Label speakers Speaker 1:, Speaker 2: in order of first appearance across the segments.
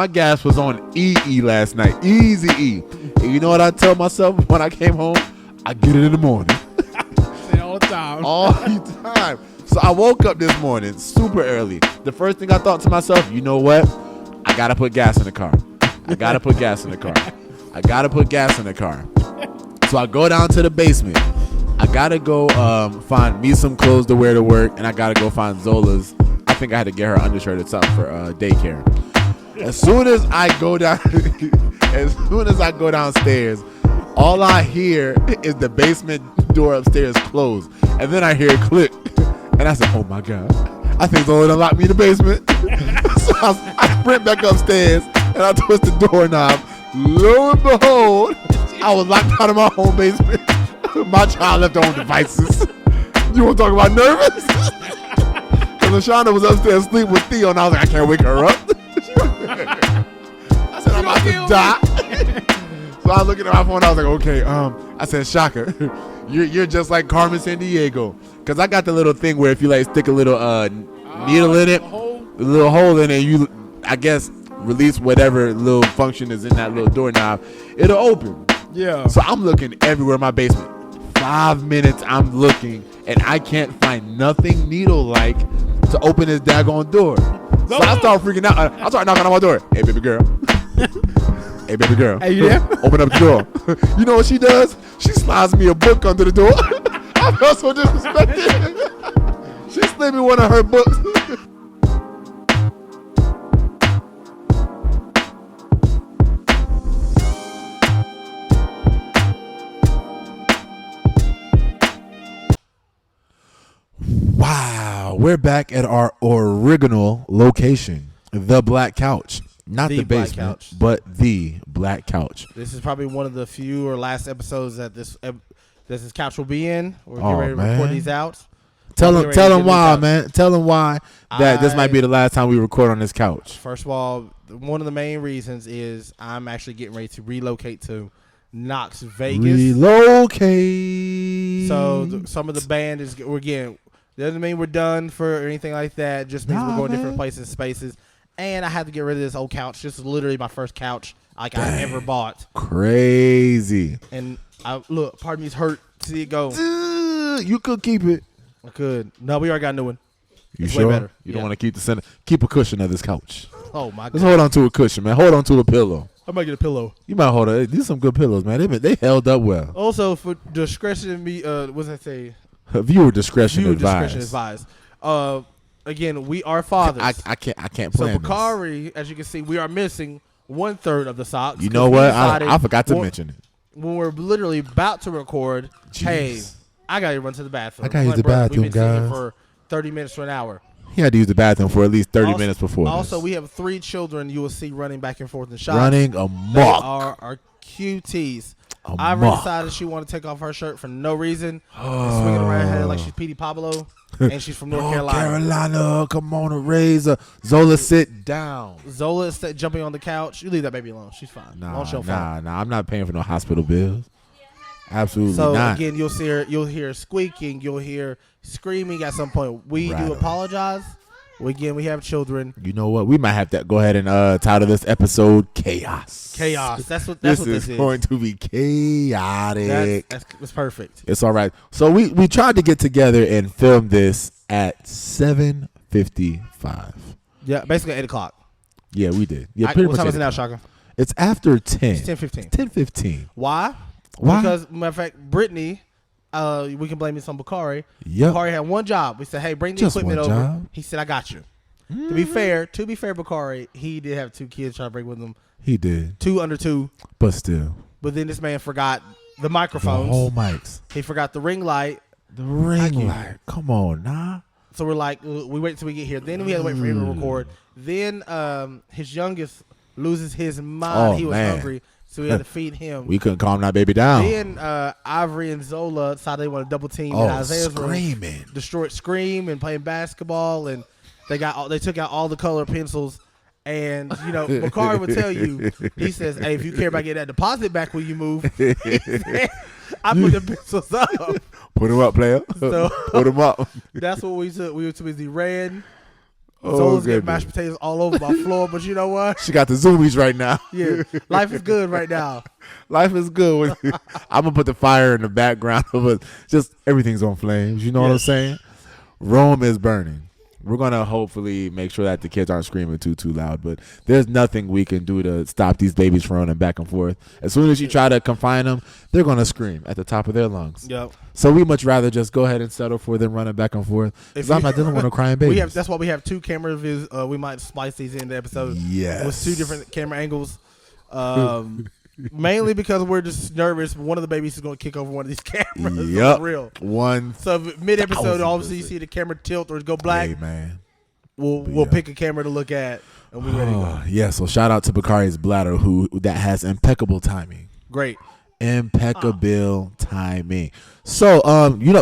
Speaker 1: My gas was on EE last night. Easy E. And you know what I tell myself when I came home? I get it in the morning.
Speaker 2: Say all the time.
Speaker 1: All the time. So I woke up this morning super early. The first thing I thought to myself, you know what? I got to put gas in the car. I got to put gas in the car. I got to put gas in the car. So I go down to the basement. I got to go find me some clothes to wear to work. And I got to go find Zola's. I think I had to get her undershirt or something for daycare. As soon as I go downstairs, all I hear is the basement door upstairs close. And then I hear it click. And I said, oh my God, I think Zola unlocked me in the basement. So I sprint back upstairs and I twist the doorknob. Lo and behold, I was locked out of my home basement. My child left her own devices. You want to talk about nervous? Because LaShonda was upstairs asleep with Theo, and I was like, I can't wake her up. I said, I'm about to die. So I was looking at my phone. I was like, okay. I said, Shaka, you're just like Carmen Sandiego, because I got the little thing where if you like stick a little needle in it, a little hole in it, you I guess release whatever little function is in that little doorknob, it'll open.
Speaker 2: Yeah.
Speaker 1: So I'm looking everywhere in my basement. 5 minutes I'm looking, and I can't find nothing needle-like to open this daggone door. So I start freaking out. I start knocking on my door. Hey, baby girl. Hey, baby girl.
Speaker 2: Hey, you there?
Speaker 1: Open up the door. You know what she does? She slides me a book under the door. I felt so disrespected. She slid me one of her books. Wow, we're back at our original location, the Black Couch. Not the basement, but the Black Couch.
Speaker 2: This is probably one of the few or last episodes that this couch will be in. We're getting ready to record these out.
Speaker 1: Tell them why, man. Tell them why that this might be the last time we record on this couch.
Speaker 2: First of all, one of the main reasons is I'm actually getting ready to relocate to Knox Vegas.
Speaker 1: Relocate.
Speaker 2: So some of the band is doesn't mean we're done for anything like that. Just means we're going different places, spaces. And I had to get rid of this old couch. This is literally my first couch I ever bought.
Speaker 1: Crazy.
Speaker 2: And part of me's hurt to see it go.
Speaker 1: You could keep it.
Speaker 2: I could. No, we already got a new one.
Speaker 1: You
Speaker 2: it's
Speaker 1: sure?
Speaker 2: Way better.
Speaker 1: You don't want to keep the center. Keep a cushion of this couch.
Speaker 2: Oh my God.
Speaker 1: Let's hold on to a cushion, man. Hold on to a pillow.
Speaker 2: I might get a pillow.
Speaker 1: You might hold on. These are some good pillows, man. They held up well.
Speaker 2: Also, for discretion, what did I say?
Speaker 1: Viewer discretion advised.
Speaker 2: Again, we are fathers.
Speaker 1: I can't plan.
Speaker 2: So Bakari, as you can see, we are missing 1/3 of the socks.
Speaker 1: You know what? I forgot to mention it.
Speaker 2: When we're literally about to record, hey, I gotta run to the bathroom.
Speaker 1: I gotta use the bathroom,
Speaker 2: we've been
Speaker 1: guys.
Speaker 2: sitting for 30 minutes to an hour.
Speaker 1: He had to use the bathroom for at least 30 minutes before.
Speaker 2: Also,
Speaker 1: this.
Speaker 2: we have 3 children you will see running back and forth in shots.
Speaker 1: Running amok.
Speaker 2: They are our cuties. Ivory decided she wanted to take off her shirt for no reason. And swinging around her head like she's Petey Pablo. And she's from North
Speaker 1: Carolina. Come on, a razor. Zola, sit down.
Speaker 2: Zola is jumping on the couch. You leave that baby alone. She's fine.
Speaker 1: Nah. I'm not paying for no hospital bills. Absolutely
Speaker 2: not.
Speaker 1: So
Speaker 2: again, you'll hear squeaking. You'll hear screaming at some point. We do apologize. Again, we have children.
Speaker 1: You know what? We might have to go ahead and title this episode "Chaos."
Speaker 2: Chaos. That's what
Speaker 1: this
Speaker 2: is
Speaker 1: going to be chaotic.
Speaker 2: That's perfect.
Speaker 1: It's all right. So we tried to get together and film this at 7:55.
Speaker 2: Yeah, basically 8 o'clock.
Speaker 1: Yeah, we did. Yeah,
Speaker 2: what time is it now, Shaka?
Speaker 1: It's after 10.
Speaker 2: It's 10:15.
Speaker 1: 10:15.
Speaker 2: Why? Because matter of fact, Brittany. We can blame this on Bakari.
Speaker 1: Yep.
Speaker 2: Bakari had one job. We said, hey, bring the equipment over. He said, I got you. To be fair, Bakari, he did have 2 kids trying to bring with him.
Speaker 1: He did.
Speaker 2: 2 under 2.
Speaker 1: But still.
Speaker 2: But then this man forgot the microphones.
Speaker 1: The whole mics.
Speaker 2: He forgot the ring light.
Speaker 1: The ring light. Come on, nah.
Speaker 2: So we're like, we wait till we get here. Then we had to wait for him to record. Then his youngest loses his mind. He was hungry. So we had to feed him.
Speaker 1: We couldn't calm that baby down.
Speaker 2: Then Ivory and Zola decided they want to double team in Isaiah's
Speaker 1: screaming.
Speaker 2: room. Destroyed Scream and playing basketball, and they took out all the color pencils. And Bakari would tell you, he says, "Hey, if you care about getting that deposit back when you move, I put the pencils up.
Speaker 1: Put them up, player.
Speaker 2: So,
Speaker 1: put them up.
Speaker 2: That's what we took. We were too busy ran. Zola's getting mashed potatoes all over my floor, but you know what?
Speaker 1: She got the zoomies right now.
Speaker 2: Yeah, life is good right now.
Speaker 1: Life is good. I'm gonna put the fire in the background of it. Just everything's on flames. You know what I'm saying? Rome is burning. We're gonna hopefully make sure that the kids aren't screaming too loud. But there's nothing we can do to stop these babies from running back and forth. As soon as you try to confine them, they're gonna scream at the top of their lungs.
Speaker 2: Yep.
Speaker 1: So we much rather just go ahead and settle for them running back and forth. Because I'm not dealing with no crying babies.
Speaker 2: That's why we have 2 camera views. We might splice these in the episode.
Speaker 1: Yes.
Speaker 2: With 2 different camera angles. Mainly because we're just nervous. One of the babies is going to kick over one of these cameras.
Speaker 1: Yep.
Speaker 2: For real.
Speaker 1: So
Speaker 2: mid-episode, obviously you see the camera tilt or go black.
Speaker 1: Hey, man.
Speaker 2: We'll pick a camera to look at, and we're ready to go.
Speaker 1: Yeah, so shout out to Bakari's bladder, that has impeccable timing.
Speaker 2: Great.
Speaker 1: Impeccable timing. So,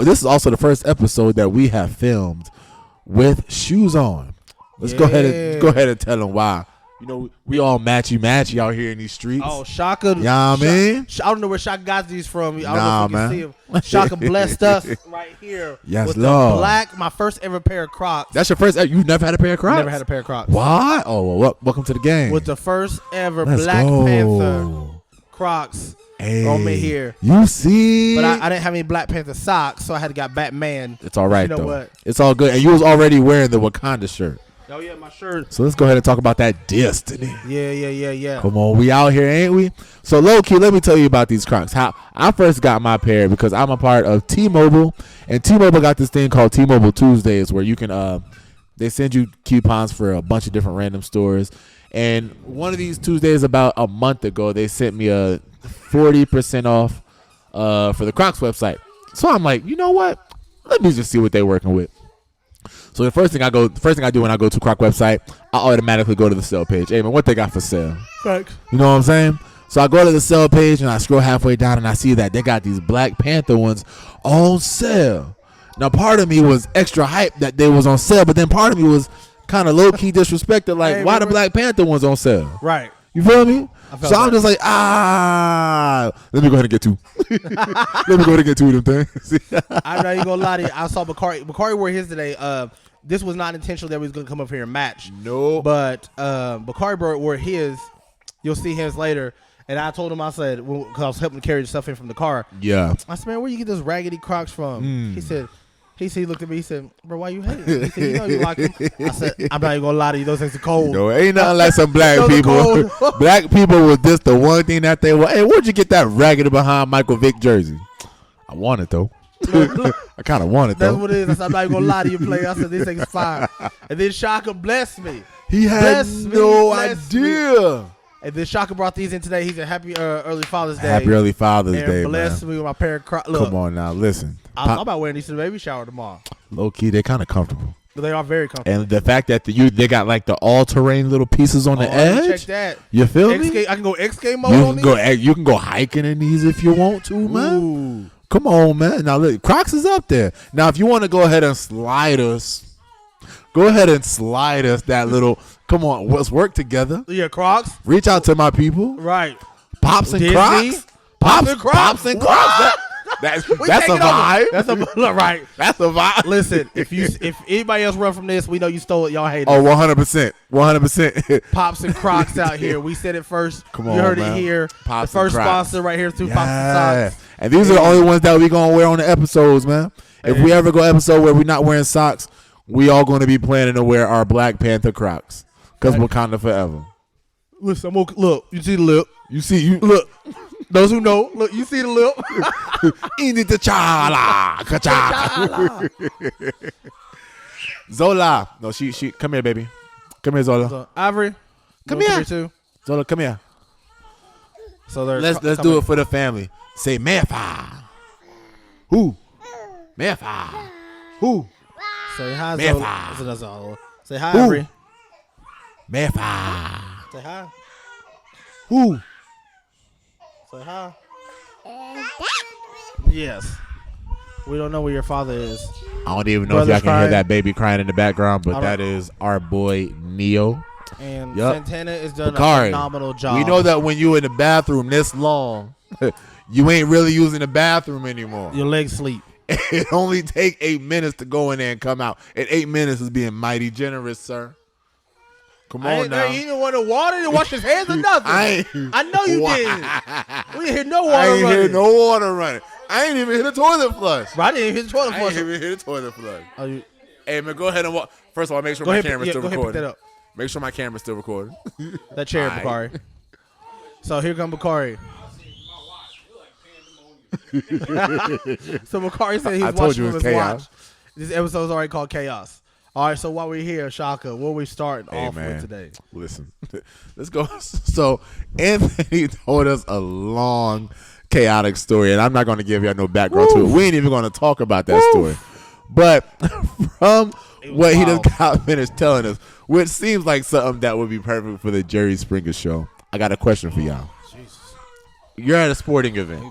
Speaker 1: this is also the first episode that we have filmed with shoes on. Let's go ahead and tell them why. We all matchy out here in these streets.
Speaker 2: Oh, Shaka.
Speaker 1: You know what I mean?
Speaker 2: I don't know where Shaka got these from. I don't know if you can see him. Shaka blessed us right here.
Speaker 1: Yes,
Speaker 2: with
Speaker 1: Lord.
Speaker 2: my first ever pair of Crocs.
Speaker 1: That's your first ever? You've never had a pair of Crocs?
Speaker 2: Never had a pair of Crocs.
Speaker 1: Why? Oh, well, welcome to the game.
Speaker 2: With the first ever
Speaker 1: Let's
Speaker 2: Black
Speaker 1: go.
Speaker 2: Panther Crocs on me here.
Speaker 1: You see?
Speaker 2: But I didn't have any Black Panther socks, so I had to got Batman.
Speaker 1: It's all right,
Speaker 2: you know
Speaker 1: though.
Speaker 2: What?
Speaker 1: It's all good. And you was already wearing the Wakanda shirt.
Speaker 2: Oh, yeah, my shirt.
Speaker 1: So let's go ahead and talk about that destiny.
Speaker 2: Yeah.
Speaker 1: Come on, we out here, ain't we? So low-key, let me tell you about these Crocs. How I first got my pair because I'm a part of T-Mobile, and T-Mobile got this thing called T-Mobile Tuesdays where you can they send you coupons for a bunch of different random stores. And one of these Tuesdays about a month ago, they sent me a 40% off for the Crocs website. So I'm like, you know what? Let me just see what they're working with. So the first thing I do when I go to Croc website, I automatically go to the sale page. Hey man, what they got for sale?
Speaker 2: Thanks.
Speaker 1: You know what I'm saying? So I go to the sale page and I scroll halfway down and I see that they got these Black Panther ones on sale. Now part of me was extra hyped that they was on sale, but then part of me was kind of low key disrespected. Like, why the Black Panther ones on sale?
Speaker 2: Right.
Speaker 1: You feel me? So I'm just like, let me go ahead and get 2. Let me go ahead and get 2 of them things.
Speaker 2: I'm not even gonna lie to you. I saw Bakari wore his today. This was not intentional that we was gonna come up here and match.
Speaker 1: No.
Speaker 2: But Bakari wore his. You'll see his later. And I told him, I said, because I was helping carry the stuff in from the car.
Speaker 1: Yeah.
Speaker 2: I said, man, where you get those raggedy Crocs from? He looked at me, he said, bro, why you hating? He said, you know you like them. I said, I'm not even gonna lie to you, those things are cold.
Speaker 1: Ain't nothing like some black people. Black people was just the one thing that they were. Hey, where'd you get that raggedy behind Michael Vick jersey? I want it though. I kind of want it though.
Speaker 2: That's what it is. I said, I'm not even gonna lie to you, player. I said, this thing's fire. And then Shaka blessed me.
Speaker 1: He had no idea.
Speaker 2: And then Shaka brought these in today. He said, happy early Father's Day.
Speaker 1: Happy early Father's Day, man.
Speaker 2: Blessed me with my pair of Crocs.
Speaker 1: Come on now, listen.
Speaker 2: I'm about wearing these to the baby shower tomorrow.
Speaker 1: Low key, they're kind of comfortable.
Speaker 2: But they are very comfortable.
Speaker 1: And the fact that they got like the all-terrain little pieces on the edge.
Speaker 2: Check that.
Speaker 1: You feel me?
Speaker 2: I can go X-Game mode on these.
Speaker 1: You can go hiking in these if you want to, man. Ooh. Come on, man. Now, look, Crocs is up there. Now, if you want to go ahead and slide us that little, come on, let's work together.
Speaker 2: Yeah, Crocs.
Speaker 1: Reach out to my people.
Speaker 2: Right.
Speaker 1: Pops and
Speaker 2: Disney.
Speaker 1: Crocs. Pops and Crocs. That's a vibe.
Speaker 2: That's a right.
Speaker 1: That's a vibe.
Speaker 2: Listen, if anybody else run from this, we know you stole it. Y'all hate it.
Speaker 1: Oh, 100%. 100%.
Speaker 2: Pops and Crocs out here. We said it first.
Speaker 1: Come on,
Speaker 2: you heard
Speaker 1: man.
Speaker 2: it here.
Speaker 1: Pops
Speaker 2: the first
Speaker 1: and Crocs.
Speaker 2: sponsor right here through Pops and Socks.
Speaker 1: And these are the only ones that we gonna wear on the episodes, man. If we ever go episode where we're not wearing socks, we all gonna be planning to wear our Black Panther Crocs. Cause Wakanda forever.
Speaker 2: Listen, look, you see the lip.
Speaker 1: Look.
Speaker 2: Those who know, look, you see the lip.
Speaker 1: Zola. No, she come here, baby. Come here, Zola.
Speaker 2: Ivory.
Speaker 1: Come here
Speaker 2: too.
Speaker 1: Zola, come here.
Speaker 2: So
Speaker 1: let's do it for the family. Say Mefa. Who? Mefa. Who?
Speaker 2: Say hi,
Speaker 1: Mefa.
Speaker 2: Zola. Say hi, Ivory.
Speaker 1: Mefa.
Speaker 2: Say hi.
Speaker 1: Who?
Speaker 2: Say hi. Yes. We don't know where your father is.
Speaker 1: I don't even know if y'all can hear that baby crying in the background, but that is our boy Neo.
Speaker 2: And Santana is doing a phenomenal job.
Speaker 1: We know that when you in the bathroom this long, you ain't really using the bathroom anymore.
Speaker 2: Your legs sleep.
Speaker 1: It only take 8 minutes to go in there and come out. And 8 minutes is being mighty generous, sir. Come on now.
Speaker 2: He didn't want no water. He didn't wash his hands or nothing. I know you didn't. We didn't hear no water running.
Speaker 1: I ain't hear no water running. I ain't even hit the toilet flush.
Speaker 2: Bro, I didn't even hit the toilet flush.
Speaker 1: I ain't even hit the toilet flush. Hey, man, go ahead and walk. First of all, make sure my camera's still recording. Make sure my camera's still recording.
Speaker 2: That chair, Bakari. So here comes Bakari. So Bakari said he's watching with his watch. This episode's already called Chaos. All right, so while we're here, Shaka, what are we starting off with today?
Speaker 1: Listen, let's go. So Anthony told us a long, chaotic story, and I'm not going to give y'all no background to it. We ain't even going to talk about that story. But from what he just got finished telling us, which seems like something that would be perfect for the Jerry Springer show, I got a question for y'all. Jesus. You're at a sporting event.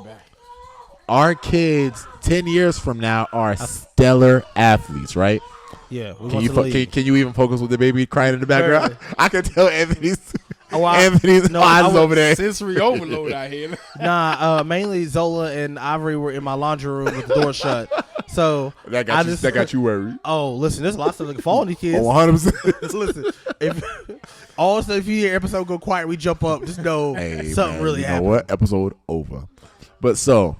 Speaker 1: Our kids 10 years from now are stellar athletes, right?
Speaker 2: Yeah.
Speaker 1: Can you even focus with the baby crying in the background? I can tell Anthony's eyes over there.
Speaker 3: Sensory overload out here.
Speaker 2: Mainly Zola and Ivory were in my laundry room with the door shut. So
Speaker 1: that got you worried.
Speaker 2: Oh, listen, there's a lot of stuff that can fall on these kids.
Speaker 1: 100%.
Speaker 2: Listen, if you hear episode go quiet, we jump up. Just know something really happened.
Speaker 1: You know what? Episode over. But so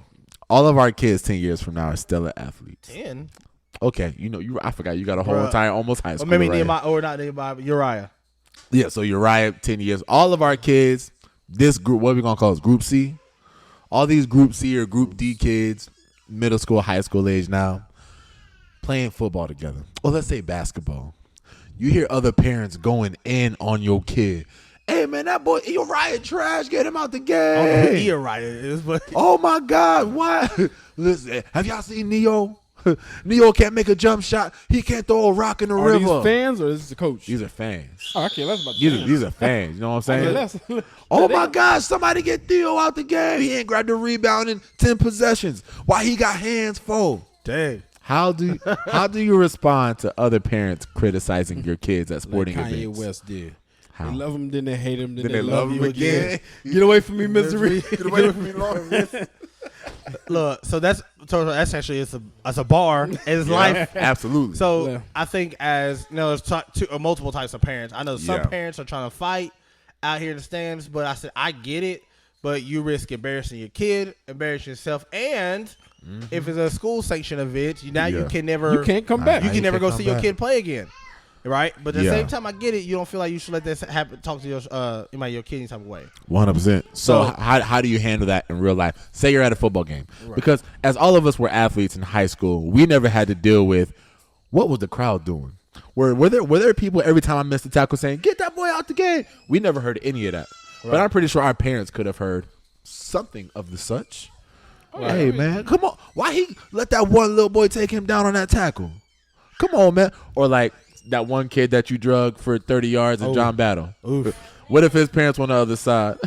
Speaker 1: all of our kids 10 years from now are stellar athletes.
Speaker 2: 10.
Speaker 1: Okay, I forgot you got a whole entire almost high school.
Speaker 2: Or maybe not Nehemiah, but Uriah.
Speaker 1: Yeah, so Uriah, 10 years. All of our kids, this group, what are we going to call this? Group C? All these Group C or Group D kids, middle school, high school age now, playing football together. Or let's say basketball. You hear other parents going in on your kid. Hey, man, that boy Uriah trash. Get him out the game.
Speaker 2: I don't know who Uriah is, but
Speaker 1: oh, my God. Why? Listen, have y'all seen Neo? Neo can't make a jump shot. He can't throw a rock in the river.
Speaker 3: Are these fans or is this the coach?
Speaker 1: These are fans.
Speaker 3: Oh, okay, that's about
Speaker 1: these are fans. You know what I'm saying? Oh my gosh! Somebody get Theo out the game. He ain't grabbed the rebound in 10 possessions. Why he got hands full?
Speaker 2: Dang.
Speaker 1: How do you respond to other parents criticizing your kids at sporting
Speaker 3: like Kanye
Speaker 1: events?
Speaker 3: West did.
Speaker 1: How?
Speaker 3: They love him, then they hate him, then
Speaker 1: they love him again.
Speaker 3: Get away from me, misery.
Speaker 1: Get away from me, Lord.
Speaker 2: Look, so that's actually it's a bar. It's life.
Speaker 1: Absolutely.
Speaker 2: So I think there's multiple types of parents. I know some parents are trying to fight out here in the stands, but I said I get it, but you risk embarrassing your kid, embarrassing yourself, and if it's a school sanctioned event, you can't
Speaker 3: come back.
Speaker 2: You can never go see your kid play again. Right, but at the same time, I get it. You don't feel like you should let this happen. Talk to your kid any type of way.
Speaker 1: 100%. So how do you handle that in real life? Say you're at a football game, because as all of us were athletes in high school, we never had to deal with what was the crowd doing. Were there people every time I missed a tackle saying, "Get that boy out the game"? We never heard any of that, but I'm pretty sure our parents could have heard something of the such. Hey man, come on! Why he let that one little boy take him down on that tackle? Come on, man! Or like that one kid that you drug for 30 yards in John Battle. Oof. What if his parents on the other side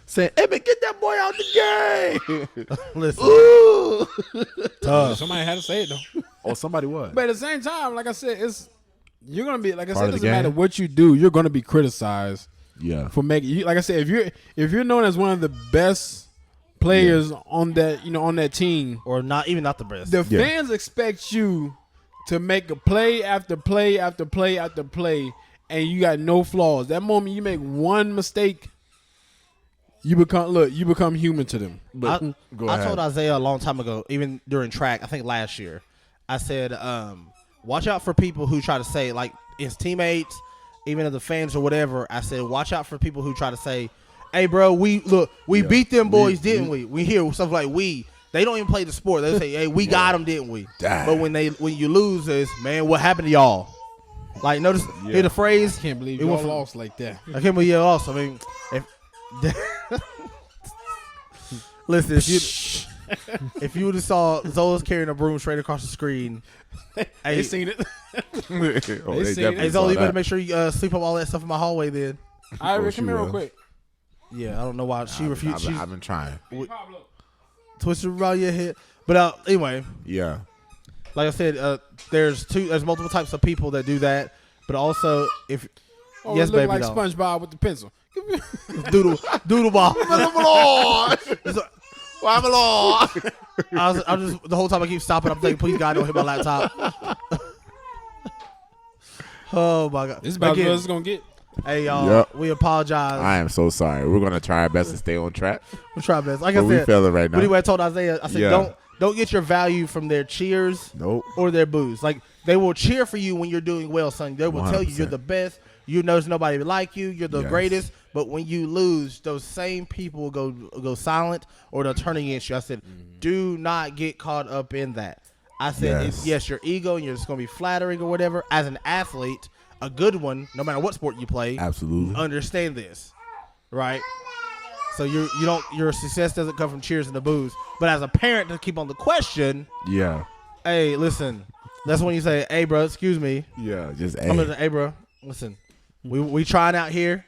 Speaker 1: saying, "Hey man, get that boy out the game"?
Speaker 2: Listen,
Speaker 3: tough. Somebody had to say it though.
Speaker 1: Oh, somebody was.
Speaker 3: But at the same time, like I said, you're gonna be like I said. It doesn't matter what you do, you're gonna be criticized.
Speaker 1: Yeah.
Speaker 3: For making like I said, if you're known as one of the best players on that team,
Speaker 2: or not the best,
Speaker 3: the fans expect you to make a play after play after play after play, and you got no flaws. That moment you make one mistake, you become human to them.
Speaker 2: But I told Isaiah a long time ago, even during track, I think last year, I said, watch out for people who try to say, like his teammates, even if the fans or whatever. I said, watch out for people who try to say, "Hey, bro, we beat them boys, didn't we?" We hear stuff like we. They don't even play the sport. They say, "Hey, we got them, didn't we?" But when you lose, is man, what happened to y'all? Like, notice hear the phrase.
Speaker 3: I can't believe y'all lost like that.
Speaker 2: I can't believe y'all lost. I mean, listen, if you would have saw Zola's carrying a broom straight across the screen,
Speaker 3: they seen it.
Speaker 1: They seen it.
Speaker 2: Hey, Zola, you better make sure you sweep up all that stuff in my hallway then.
Speaker 3: All right, come here real quick.
Speaker 2: Yeah, I don't know why she refused.
Speaker 1: I've been trying.
Speaker 2: Twist around your head, but anyway, like I said, there's multiple types of people that do that, but also if yes, baby,
Speaker 3: like SpongeBob with the pencil,
Speaker 2: doodle ball.
Speaker 1: Why my lord?
Speaker 2: I was just the whole time I keep stopping. I'm thinking, please God, don't hit my laptop. Oh my God!
Speaker 3: This is about
Speaker 2: Again,
Speaker 3: what it's gonna get.
Speaker 2: Hey y'all,
Speaker 1: Yep.
Speaker 2: we apologize.
Speaker 1: I am so sorry. We're gonna try our best to stay on track.
Speaker 2: We'll try our best. Like
Speaker 1: But
Speaker 2: I
Speaker 1: we
Speaker 2: said,
Speaker 1: feel it right now.
Speaker 2: but anyway, I told Isaiah, I said,
Speaker 1: Yeah.
Speaker 2: don't get your value from their cheers
Speaker 1: Nope.
Speaker 2: or their boos. Like they will cheer for you when you're doing well, son. They will tell you
Speaker 1: 100%.
Speaker 2: you're the best. You know there's nobody like you. You're the
Speaker 1: Yes.
Speaker 2: greatest. But when you lose, those same people will go silent or they'll turn against you. I said, do not get caught up in that. I said,
Speaker 1: Yes.
Speaker 2: yes, your ego and you're just going to be flattering or whatever. As an athlete, a good one, no matter what sport you play,
Speaker 1: Absolutely.
Speaker 2: understand this, right? So your success doesn't come from cheers and the boos. But as a parent, to keep on the question,
Speaker 1: Yeah.
Speaker 2: hey, listen, that's when you say, hey, bro, excuse me.
Speaker 1: Yeah. Just
Speaker 2: I'm gonna say, hey, bro, listen, we trying out here.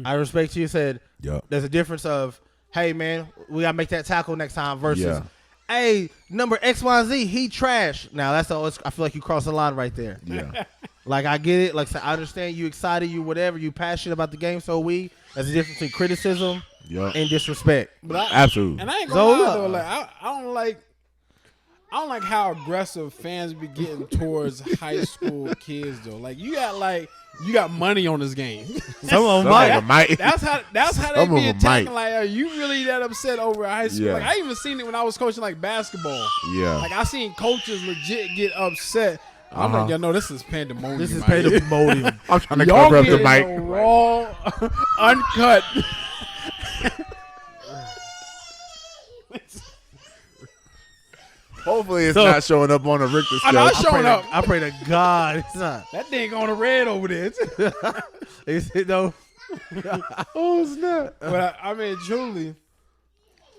Speaker 2: I respect you. Said
Speaker 1: Yup.
Speaker 2: there's a difference of, hey, man, we gotta make that tackle next time versus,
Speaker 1: Yeah.
Speaker 2: hey, number X, Y, and Z, he trash. Now that's all. I feel like you crossed the line right there.
Speaker 1: Yeah.
Speaker 2: Like I get it. Like I understand you excited, you whatever, you passionate about the game. So there's a difference between criticism
Speaker 1: Yup.
Speaker 2: and disrespect.
Speaker 3: But
Speaker 1: Absolutely.
Speaker 3: And I ain't gonna lie
Speaker 2: So,
Speaker 3: though, like I don't like how aggressive fans be getting towards high school kids though. Like you got money on this game.
Speaker 2: Some of them
Speaker 1: Some
Speaker 2: might.
Speaker 1: of 'em might.
Speaker 3: That's how
Speaker 1: Some
Speaker 3: they
Speaker 1: of
Speaker 3: be
Speaker 1: 'em
Speaker 3: attacking.
Speaker 1: might.
Speaker 3: Like, are you really that upset over a high school?
Speaker 1: Yeah.
Speaker 3: Like I even seen it when I was coaching like basketball.
Speaker 1: Yeah.
Speaker 3: Like I seen coaches legit get upset. I'm like, yo, no, this is pandemonium.
Speaker 2: This is
Speaker 3: out here.
Speaker 2: pandemonium.
Speaker 1: I'm trying to
Speaker 3: Y'all
Speaker 1: cover up the
Speaker 3: getting
Speaker 1: mic.
Speaker 3: the raw, uncut.
Speaker 1: Hopefully it's
Speaker 2: So-
Speaker 1: not showing up on a Richter
Speaker 3: I know,
Speaker 1: scale.
Speaker 3: it's showing up.
Speaker 2: I pray to God it's not.
Speaker 3: That thing on the red over there.
Speaker 2: Is it though?
Speaker 1: Oh, it's not.
Speaker 3: But I mean, truly,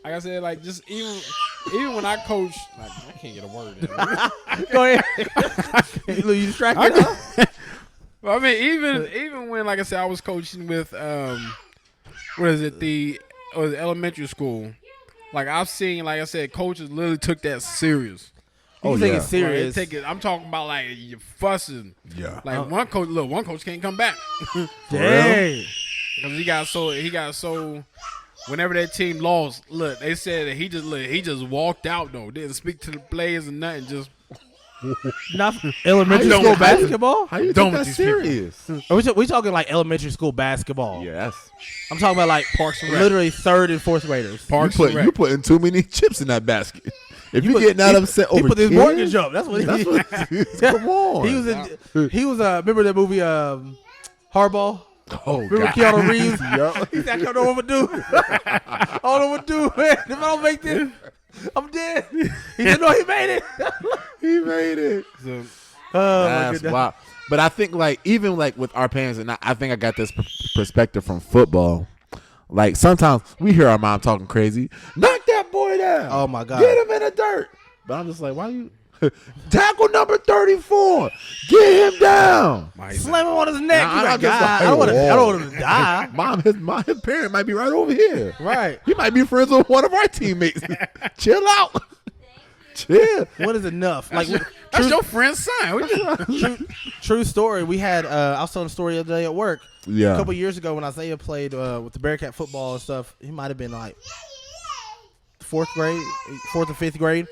Speaker 3: like I said, like just even when I coach, like I can't get a word in.
Speaker 2: Go ahead. You distracted? Huh?
Speaker 3: Well, I mean, even when, like I said, I was coaching with what is it, the elementary school. Like I've seen, like I said, coaches literally took that serious.
Speaker 2: You think
Speaker 1: yeah.
Speaker 2: it's serious?
Speaker 3: Like, I'm talking about like you fussing.
Speaker 1: Yeah.
Speaker 3: Like one coach can't come back
Speaker 2: Dang.
Speaker 3: because he got so. Whenever that team lost, look, they said that he just walked out though, didn't speak to the players or nothing, just.
Speaker 2: Not elementary
Speaker 1: How you
Speaker 2: school
Speaker 1: don't-
Speaker 2: basketball?
Speaker 1: How you
Speaker 3: Done
Speaker 1: think
Speaker 3: with
Speaker 1: that's
Speaker 3: these people.
Speaker 1: serious?
Speaker 2: Are we talking like elementary school basketball?
Speaker 1: Yes.
Speaker 2: I'm talking about like
Speaker 3: Parks and Rec.
Speaker 2: literally third and fourth graders.
Speaker 3: Parks and Rec.
Speaker 1: You putting too many chips in that basket. If you
Speaker 2: put-
Speaker 1: getting that
Speaker 2: he-
Speaker 1: upset over
Speaker 2: He put his
Speaker 1: kids,
Speaker 2: mortgage up. That's what
Speaker 1: that's
Speaker 2: he
Speaker 1: what, come on.
Speaker 2: He was remember that movie Hardball?
Speaker 1: Oh,
Speaker 2: Remember
Speaker 1: God.
Speaker 2: Keanu Reeves?
Speaker 1: Yup.
Speaker 2: He said, I don't know what to do. I don't know what to do, man. If I don't make this, I'm dead. He said, no, he made it.
Speaker 1: He made it.
Speaker 3: So,
Speaker 2: Oh, my
Speaker 1: That's
Speaker 2: goodness.
Speaker 1: wild. But I think like even like with our parents, and I think I got this perspective from football. Like sometimes we hear our mom talking crazy. Knock that boy down.
Speaker 2: Oh, my God.
Speaker 1: Get him in the dirt. But I'm just like, why you tackle number 34? Get him down.
Speaker 2: Slam him on his neck.
Speaker 1: Nah,
Speaker 2: He
Speaker 1: I'm
Speaker 2: might
Speaker 1: just
Speaker 2: die.
Speaker 1: like,
Speaker 2: I don't want
Speaker 1: whoa.
Speaker 2: him to die.
Speaker 1: His parent might be right over here.
Speaker 2: Right.
Speaker 1: He might be friends with one of our teammates. Chill out. Chill.
Speaker 2: What is enough? Like,
Speaker 3: that's your friend's son. What you-
Speaker 2: true story. We had, I was telling a story the other day at work.
Speaker 1: Yeah.
Speaker 2: A couple years ago when Isaiah played with the Bearcat football and stuff, he might have been like fourth or fifth grade.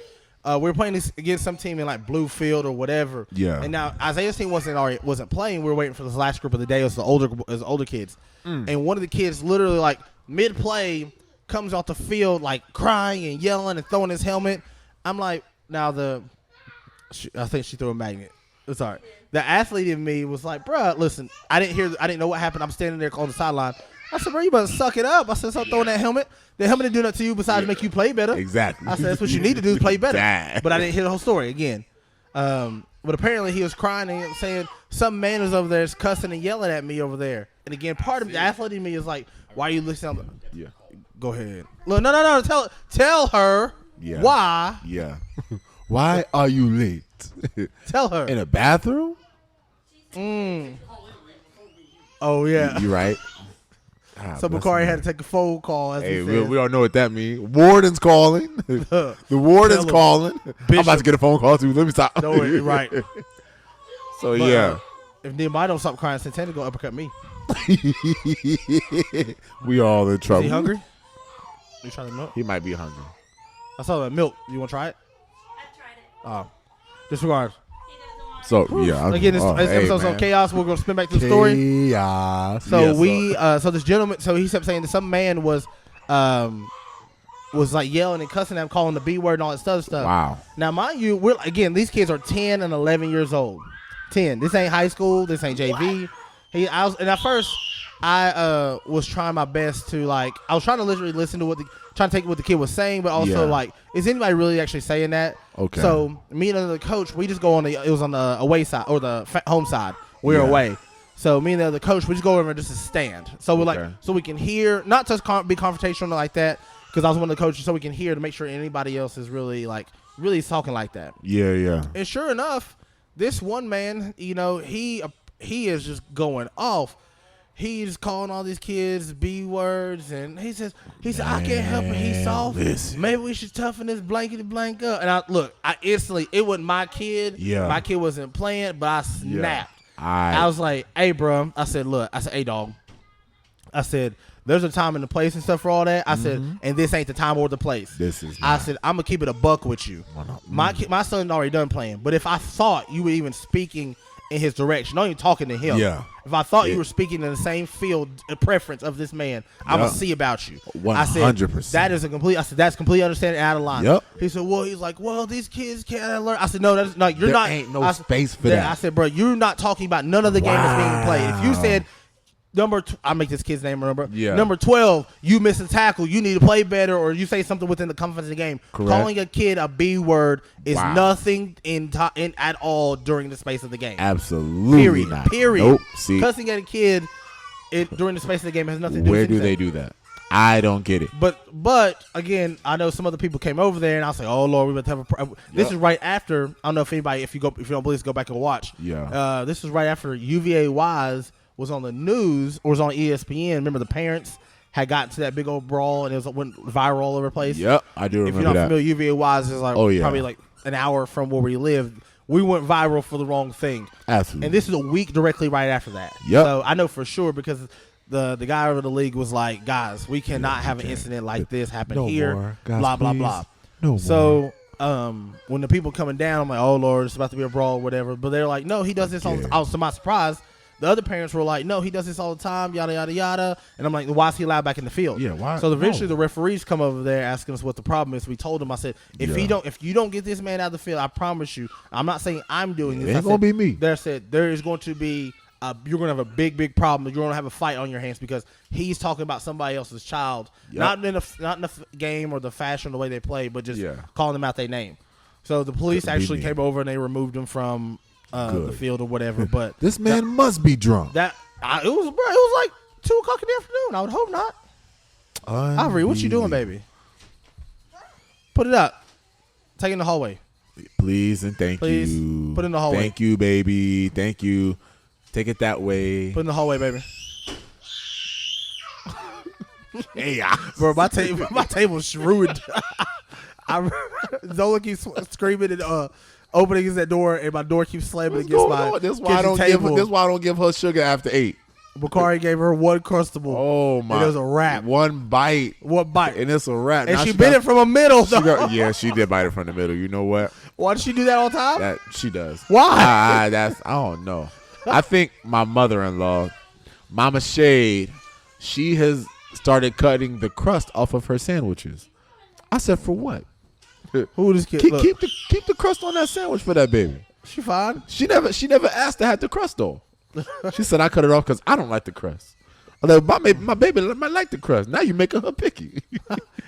Speaker 2: We were playing this against some team in like Bluefield or whatever.
Speaker 1: Yeah.
Speaker 2: And now Isaiah's team wasn't playing. We were waiting for this last group of the day. It was the older kids. And one of the kids literally like mid play comes off the field like crying and yelling and throwing his helmet. I'm like, now I think she threw a magnet. It's all right. The athlete in me was like, bruh, listen, I didn't know what happened. I'm standing there on the sideline. I said, bro, you better suck it up. I said, stop throwing that helmet. The helmet didn't do nothing to you besides make you play better.
Speaker 1: Exactly.
Speaker 2: I said, that's what you need to do is play better.
Speaker 1: Dang.
Speaker 2: But I didn't hear the whole story again. But apparently he was crying and saying some man was over there is cussing and yelling at me over there. And again, part of the athlete in me is like, why are you listening?
Speaker 1: Yeah.
Speaker 2: Go ahead. Look, no. Tell her
Speaker 1: Yeah.
Speaker 2: why.
Speaker 1: Yeah. Why are you late?
Speaker 2: Tell her.
Speaker 1: In a bathroom?
Speaker 2: Oh, yeah.
Speaker 1: You right.
Speaker 2: So Bakari had to take a phone call. As
Speaker 1: Hey,
Speaker 2: he
Speaker 1: we
Speaker 2: said.
Speaker 1: don't know what that means. Warden's calling. The warden's
Speaker 2: Tell him.
Speaker 1: calling. I'm about
Speaker 2: Bishop.
Speaker 1: to get a phone call too. Let me stop.
Speaker 2: Don't worry, right.
Speaker 1: So
Speaker 2: But,
Speaker 1: yeah,
Speaker 2: if Nehemiah don't stop crying, Santana gonna uppercut me.
Speaker 1: we all in
Speaker 2: Is
Speaker 1: trouble.
Speaker 2: he hungry? You try the milk?
Speaker 1: He might be hungry.
Speaker 2: I saw the milk. You want to try it?
Speaker 4: I tried it.
Speaker 2: Disregard.
Speaker 4: He doesn't want
Speaker 1: So yeah.
Speaker 2: Again, this episode's on chaos. We're gonna spin back to the story.
Speaker 1: Chaos.
Speaker 2: So
Speaker 1: Yes,
Speaker 2: so this gentleman, so he kept saying that some man was like yelling and cussing at him, calling the B word and all that other stuff.
Speaker 1: Wow.
Speaker 2: Now, mind you, these kids are 10 and 11 years old. 10. This ain't high school. This ain't JV. And at first, I was trying my best to I was trying to literally listen to trying to take what the kid was saying, but also is anybody really actually saying that?
Speaker 1: Okay.
Speaker 2: So me and the coach, we just go it was on the away side or the home side. We were away. So me and the other coach, we just go over and just stand. So we're so we can hear, not to be confrontational like that, because I was one of the coaches, so we can hear to make sure anybody else is really talking like that.
Speaker 1: Yeah.
Speaker 2: And sure enough, this one man, he is just going off. He's calling all these kids B words, and he says, I can't help it. He's soft.
Speaker 1: Listen.
Speaker 2: Maybe we should toughen this blankety blank up. And I instantly, it wasn't my kid.
Speaker 1: Yeah.
Speaker 2: My kid wasn't playing, but I snapped.
Speaker 1: Yeah.
Speaker 2: I was like, hey, bro. I said, hey, dog. I said, there's a time and a place and stuff for all that. I said, and this ain't the time or the place.
Speaker 1: This is
Speaker 2: I
Speaker 1: not.
Speaker 2: said, I'm gonna keep it a buck with you. My son already done playing, but if I thought you were even speaking in his direction, not even talking to him.
Speaker 1: Yeah.
Speaker 2: If I thought you were speaking in the same field preference of this man, I'm gonna see about you.
Speaker 1: 100%.
Speaker 2: I said, that's completely understanding and out of line.
Speaker 1: Yep.
Speaker 2: He said, well, these kids can't learn. I said, no, that's no, you're not.
Speaker 1: Ain't no space for that.
Speaker 2: I said, bro, you're not talking about none of the game that's being played. If you said I make this kid's name remember.
Speaker 1: Yeah.
Speaker 2: Number 12, you miss a tackle. You need to play better, or you say something within the confines of the game.
Speaker 1: Correct.
Speaker 2: Calling a kid a B word is nothing in at all during the space of the game.
Speaker 1: Absolutely
Speaker 2: Period.
Speaker 1: not.
Speaker 2: Period.
Speaker 1: Nope. See,
Speaker 2: Cussing at a kid during the space of the game has nothing to do
Speaker 1: where
Speaker 2: with
Speaker 1: do they
Speaker 2: anything.
Speaker 1: do that? I don't get it.
Speaker 2: But again, I know some other people came over there, and I was like, "Oh Lord, we about to have a." This is right after. I don't know if anybody, if you don't believe, go back and watch.
Speaker 1: Yeah.
Speaker 2: This is right after UVA Wise was on the news or was on ESPN. Remember, the parents had gotten to that big old brawl, and it went viral all over the place.
Speaker 1: Yep, I do remember
Speaker 2: If you're not
Speaker 1: that.
Speaker 2: familiar, UVA Wise is probably like an hour from where we live. We went viral for the wrong thing.
Speaker 1: Absolutely.
Speaker 2: And this is a week directly right after that.
Speaker 1: Yep.
Speaker 2: So I know for sure because the guy over the league was like, guys, we cannot have an incident like this happen here.
Speaker 1: More. Guys,
Speaker 2: blah, blah,
Speaker 1: please.
Speaker 2: blah.
Speaker 1: No
Speaker 2: So when the people coming down, I'm like, oh, Lord, it's about to be a brawl or whatever. But they're like, no, he does this all the time. I was to my surprise. The other parents were like, no, he does this all the time, yada, yada, yada. And I'm like, why is he allowed back in the field?
Speaker 1: Yeah, why?
Speaker 2: So eventually the referees come over there asking us what the problem is. We told them, I said, if you don't get this man out of the field, I promise you, I'm not saying I'm doing this.
Speaker 1: It ain't going to be me.
Speaker 2: They said there is going to be, you're going to have a big, big problem. You're going to have a fight on your hands because he's talking about somebody else's child, not in the game or the fashion, the way they play, but just calling them out their name. So the police actually came over and they removed him from the field or whatever. But
Speaker 1: this man must be drunk.
Speaker 2: It was like 2 o'clock in the afternoon. I would hope not. Ivory, what you doing, baby? Put it up. Take it in the hallway.
Speaker 1: Please and thank
Speaker 2: Please,
Speaker 1: you.
Speaker 2: put it in the hallway.
Speaker 1: Thank you, baby. Thank you. Take it that way.
Speaker 2: Put it in the hallway, baby.
Speaker 1: Hey,
Speaker 2: Bro, my table's ruined. Zola keeps screaming and opening that door, and my door keeps slamming against my
Speaker 1: This why I don't
Speaker 2: table.
Speaker 1: this why I don't give her sugar after 8.
Speaker 2: Bakari gave her one crustable.
Speaker 1: Oh my!
Speaker 2: And it was a wrap.
Speaker 1: One bite,
Speaker 2: and
Speaker 1: it's a wrap.
Speaker 2: And she bit it from a middle.
Speaker 1: Yeah, she did bite it from the middle. You know what?
Speaker 2: Why does she do that all the time?
Speaker 1: That she does.
Speaker 2: Why?
Speaker 1: I don't know. I think my mother-in-law, Mama Shade, she has started cutting the crust off of her sandwiches. I said, for what?
Speaker 2: Who this kid?
Speaker 1: Keep the crust on that sandwich for that baby.
Speaker 2: She fine.
Speaker 1: She never asked to have the crust though. She said I cut it off because I don't like the crust. I'm like, my baby might like the crust. Now you making her picky.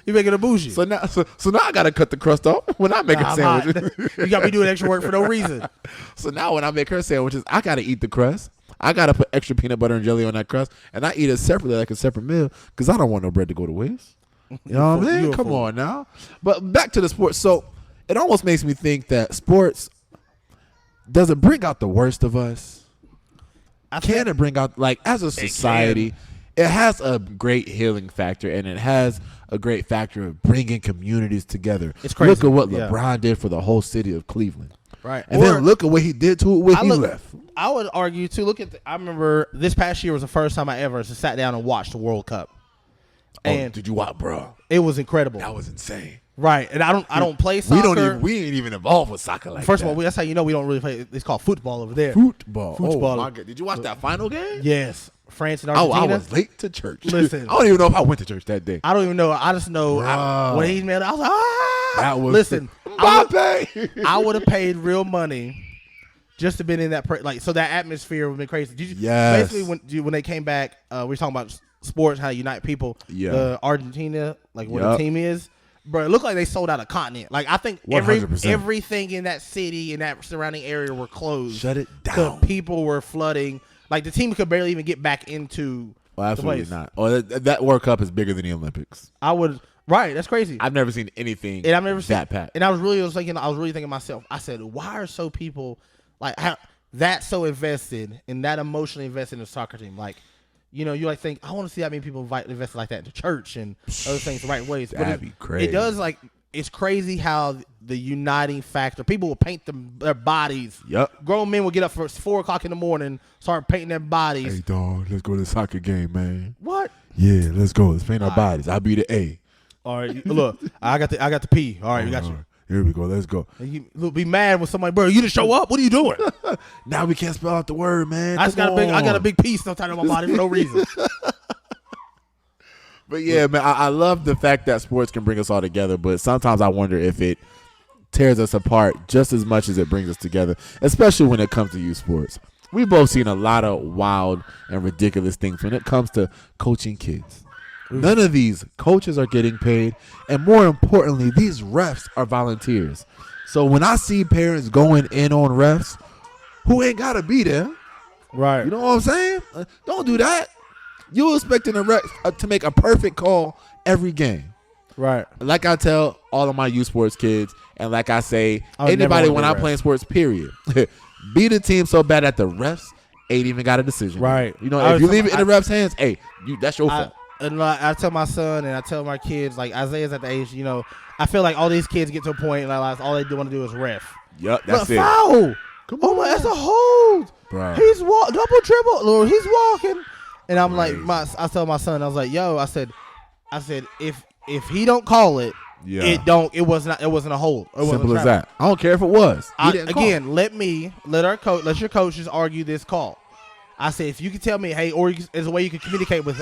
Speaker 2: You making her bougie.
Speaker 1: So now I gotta cut the crust off when I make her sandwiches.
Speaker 2: You got me doing extra work for no reason.
Speaker 1: So now when I make her sandwiches, I gotta eat the crust. I gotta put extra peanut butter and jelly on that crust, and I eat it separately like a separate meal because I don't want no bread to go to waste. You know what I mean? Come on now. But back to the sports. So it almost makes me think that sports, does it bring out the worst of us? Can it bring out, like, as a society, it has a great healing factor, and it has a great factor of bringing communities together.
Speaker 2: It's crazy.
Speaker 1: Look at what LeBron did for the whole city of Cleveland.
Speaker 2: Right.
Speaker 1: And then look at what he did to it when he left.
Speaker 2: I would argue, too, I remember this past year was the first time I ever sat down and watched the World Cup. And
Speaker 1: did you watch, bro?
Speaker 2: it was incredible.
Speaker 1: That was insane.
Speaker 2: Right, and I don't play soccer.
Speaker 1: We ain't even involved with soccer like
Speaker 2: First
Speaker 1: that.
Speaker 2: of all, that's how you know we don't really play. It's called football over there.
Speaker 1: Football.
Speaker 2: Football.
Speaker 1: Oh my God. Did you watch that final game?
Speaker 2: Yes, France and
Speaker 1: Oh,
Speaker 2: Argentina.
Speaker 1: I was late to church.
Speaker 2: Listen.
Speaker 1: I don't even know if I went to church that day.
Speaker 2: I don't even know. I just know
Speaker 1: Bruh.
Speaker 2: when he made it, I was like, ah.
Speaker 1: That was
Speaker 2: Listen,
Speaker 1: Mbappe.
Speaker 2: I would have paid real money just to been in that so that atmosphere would have been crazy. Did you,
Speaker 1: Yes.
Speaker 2: Basically, when they came back, we were talking about sports, how to unite people.
Speaker 1: Yeah.
Speaker 2: The Argentina, like where the
Speaker 1: Yup.
Speaker 2: team is, bro. It looked like they sold out a continent. Like I think
Speaker 1: 100%.
Speaker 2: everything in that city and that surrounding area were closed.
Speaker 1: Shut it
Speaker 2: 'Cause
Speaker 1: down.
Speaker 2: people were flooding. Like the team could barely even get back into.
Speaker 1: Well, absolutely
Speaker 2: place.
Speaker 1: not. Oh, that World Cup is bigger than the Olympics.
Speaker 2: I would. Right, that's crazy.
Speaker 1: I've never seen anything
Speaker 2: And I've never seen
Speaker 1: that packed.
Speaker 2: And I was really thinking myself. I said, why are so people like how that so invested and that emotionally invested in a soccer team? Like, you know, you like think I want to see how many people invested like that into church and other things the right ways.
Speaker 1: That'd be crazy.
Speaker 2: It does it's crazy how the uniting factor. People will paint their bodies.
Speaker 1: Yep.
Speaker 2: Grown men will get up for 4 o'clock in the morning, start painting their bodies.
Speaker 1: Hey, dog, let's go to the soccer game, man.
Speaker 2: What?
Speaker 1: Yeah, let's go. Let's paint our bodies. I'll be the A.
Speaker 2: All right, look, I got the P. All right, we got you.
Speaker 1: Here we go. Let's go.
Speaker 2: And you be mad when somebody, bro, you didn't show up. What are you doing?
Speaker 1: Now we can't spell out the word, man.
Speaker 2: I got a big piece tied on my body for no reason.
Speaker 1: But yeah, man, I love the fact that sports can bring us all together, but sometimes I wonder if it tears us apart just as much as it brings us together, especially when it comes to youth sports. We've both seen a lot of wild and ridiculous things when it comes to coaching kids. None of these coaches are getting paid, and more importantly, these refs are volunteers. So when I see parents going in on refs who ain't got to be there,
Speaker 2: Right.
Speaker 1: you know what I'm saying? Don't do that. You're expecting a ref to make a perfect call every game.
Speaker 2: Right.
Speaker 1: Like I tell all of my youth sports kids, and like I say,
Speaker 2: I would never
Speaker 1: anybody
Speaker 2: wanna
Speaker 1: when
Speaker 2: be a
Speaker 1: I'm
Speaker 2: ref.
Speaker 1: playing sports, period. Beat a team so bad that the refs ain't even got a decision.
Speaker 2: Right.
Speaker 1: You know,
Speaker 2: I
Speaker 1: if you
Speaker 2: was
Speaker 1: leave it in the
Speaker 2: talking-
Speaker 1: refs' hands, hey, that's your fault.
Speaker 2: And like, I tell my son and I tell my kids, like Isaiah's at the age, you know, I feel like all these kids get to a point like all they want to do is ref.
Speaker 1: Yep, that's
Speaker 2: Look,
Speaker 1: it.
Speaker 2: Foul.
Speaker 1: Come
Speaker 2: Oh my, that's a hold.
Speaker 1: Bro.
Speaker 2: He's double dribble. Lord, he's walking. And I'm
Speaker 1: Crazy.
Speaker 2: like, I tell my son, I was like, yo, I said, if he don't call it,
Speaker 1: Yeah.
Speaker 2: it wasn't a hold. It wasn't
Speaker 1: Simple
Speaker 2: a
Speaker 1: as
Speaker 2: travel.
Speaker 1: that. I don't care if it was. He didn't call.
Speaker 2: Again, let your coaches argue this call. I say if you can tell me, hey, or there's a way you can communicate with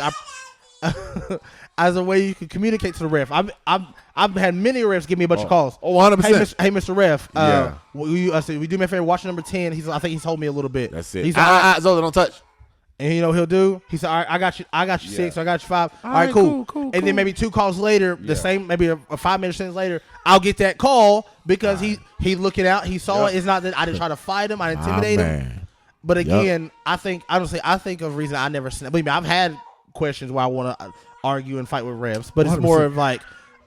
Speaker 2: as a way you can communicate to the ref. I've had many refs give me a bunch of calls.
Speaker 1: Oh, 100%.
Speaker 2: Hey, Mr. Ref.
Speaker 1: Yeah.
Speaker 2: I said, we do me a favor. Watch number 10. I think he's holding me a little bit.
Speaker 1: That's it.
Speaker 2: He's like,
Speaker 1: Zola, don't touch.
Speaker 2: and you know what he'll do? He said, all right, I got you
Speaker 1: Yeah.
Speaker 2: 6, I got you 5. All
Speaker 1: right,
Speaker 2: right, cool.
Speaker 1: cool.
Speaker 2: And then maybe 2 calls later,
Speaker 1: Yeah.
Speaker 2: the same, maybe a 5 minutes later, I'll get that call because he looking out. He saw
Speaker 1: Yep.
Speaker 2: it. It's not that I didn't try to fight him. I didn't intimidate him.
Speaker 1: Man.
Speaker 2: But again, I think of a reason I never. Believe me, I've had questions where I want to argue and fight with refs, but it's more
Speaker 1: 100%.
Speaker 2: of like,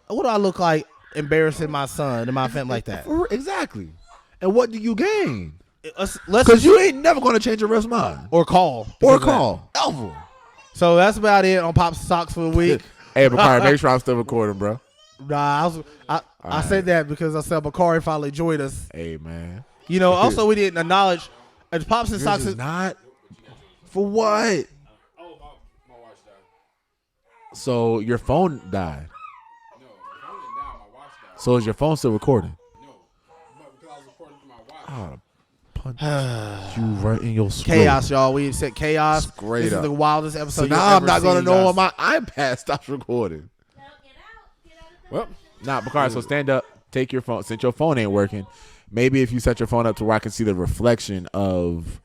Speaker 2: what do I look like embarrassing my son and my family like that?
Speaker 1: Exactly. And what do you gain?
Speaker 2: Let's
Speaker 1: Because you ain't never going to change a ref's mind.
Speaker 2: or call
Speaker 1: Or
Speaker 2: because of that.
Speaker 1: call. Ever.
Speaker 2: So that's about it on Pop's Socks for the week.
Speaker 1: Hey, Bakari, make sure I'm still recording, bro.
Speaker 2: Nah, I said that because I said Bakari finally joined us.
Speaker 1: Hey, man.
Speaker 2: You know, also we didn't acknowledge Pops and
Speaker 1: This
Speaker 2: Socks.
Speaker 1: is not. For what?
Speaker 3: Oh, my watch died.
Speaker 1: So your phone died.
Speaker 3: No, my phone didn't die. My watch died.
Speaker 1: So is your phone still recording?
Speaker 3: No, but because I was recording through my watch.
Speaker 1: Punch you right in your scrotum.
Speaker 2: Chaos, y'all. We said chaos.
Speaker 1: Straight
Speaker 2: this
Speaker 1: up.
Speaker 2: is the wildest episode.
Speaker 1: So
Speaker 2: you'll
Speaker 1: now I'm
Speaker 2: ever
Speaker 1: not going to
Speaker 2: see,
Speaker 1: know
Speaker 2: guys.
Speaker 1: when my iPad stops recording.
Speaker 4: No, get out of the
Speaker 3: Well,
Speaker 1: Nah, Bakari, so stand up. Take your phone. Since your phone ain't working, maybe if you set your phone up to where I can see the reflection of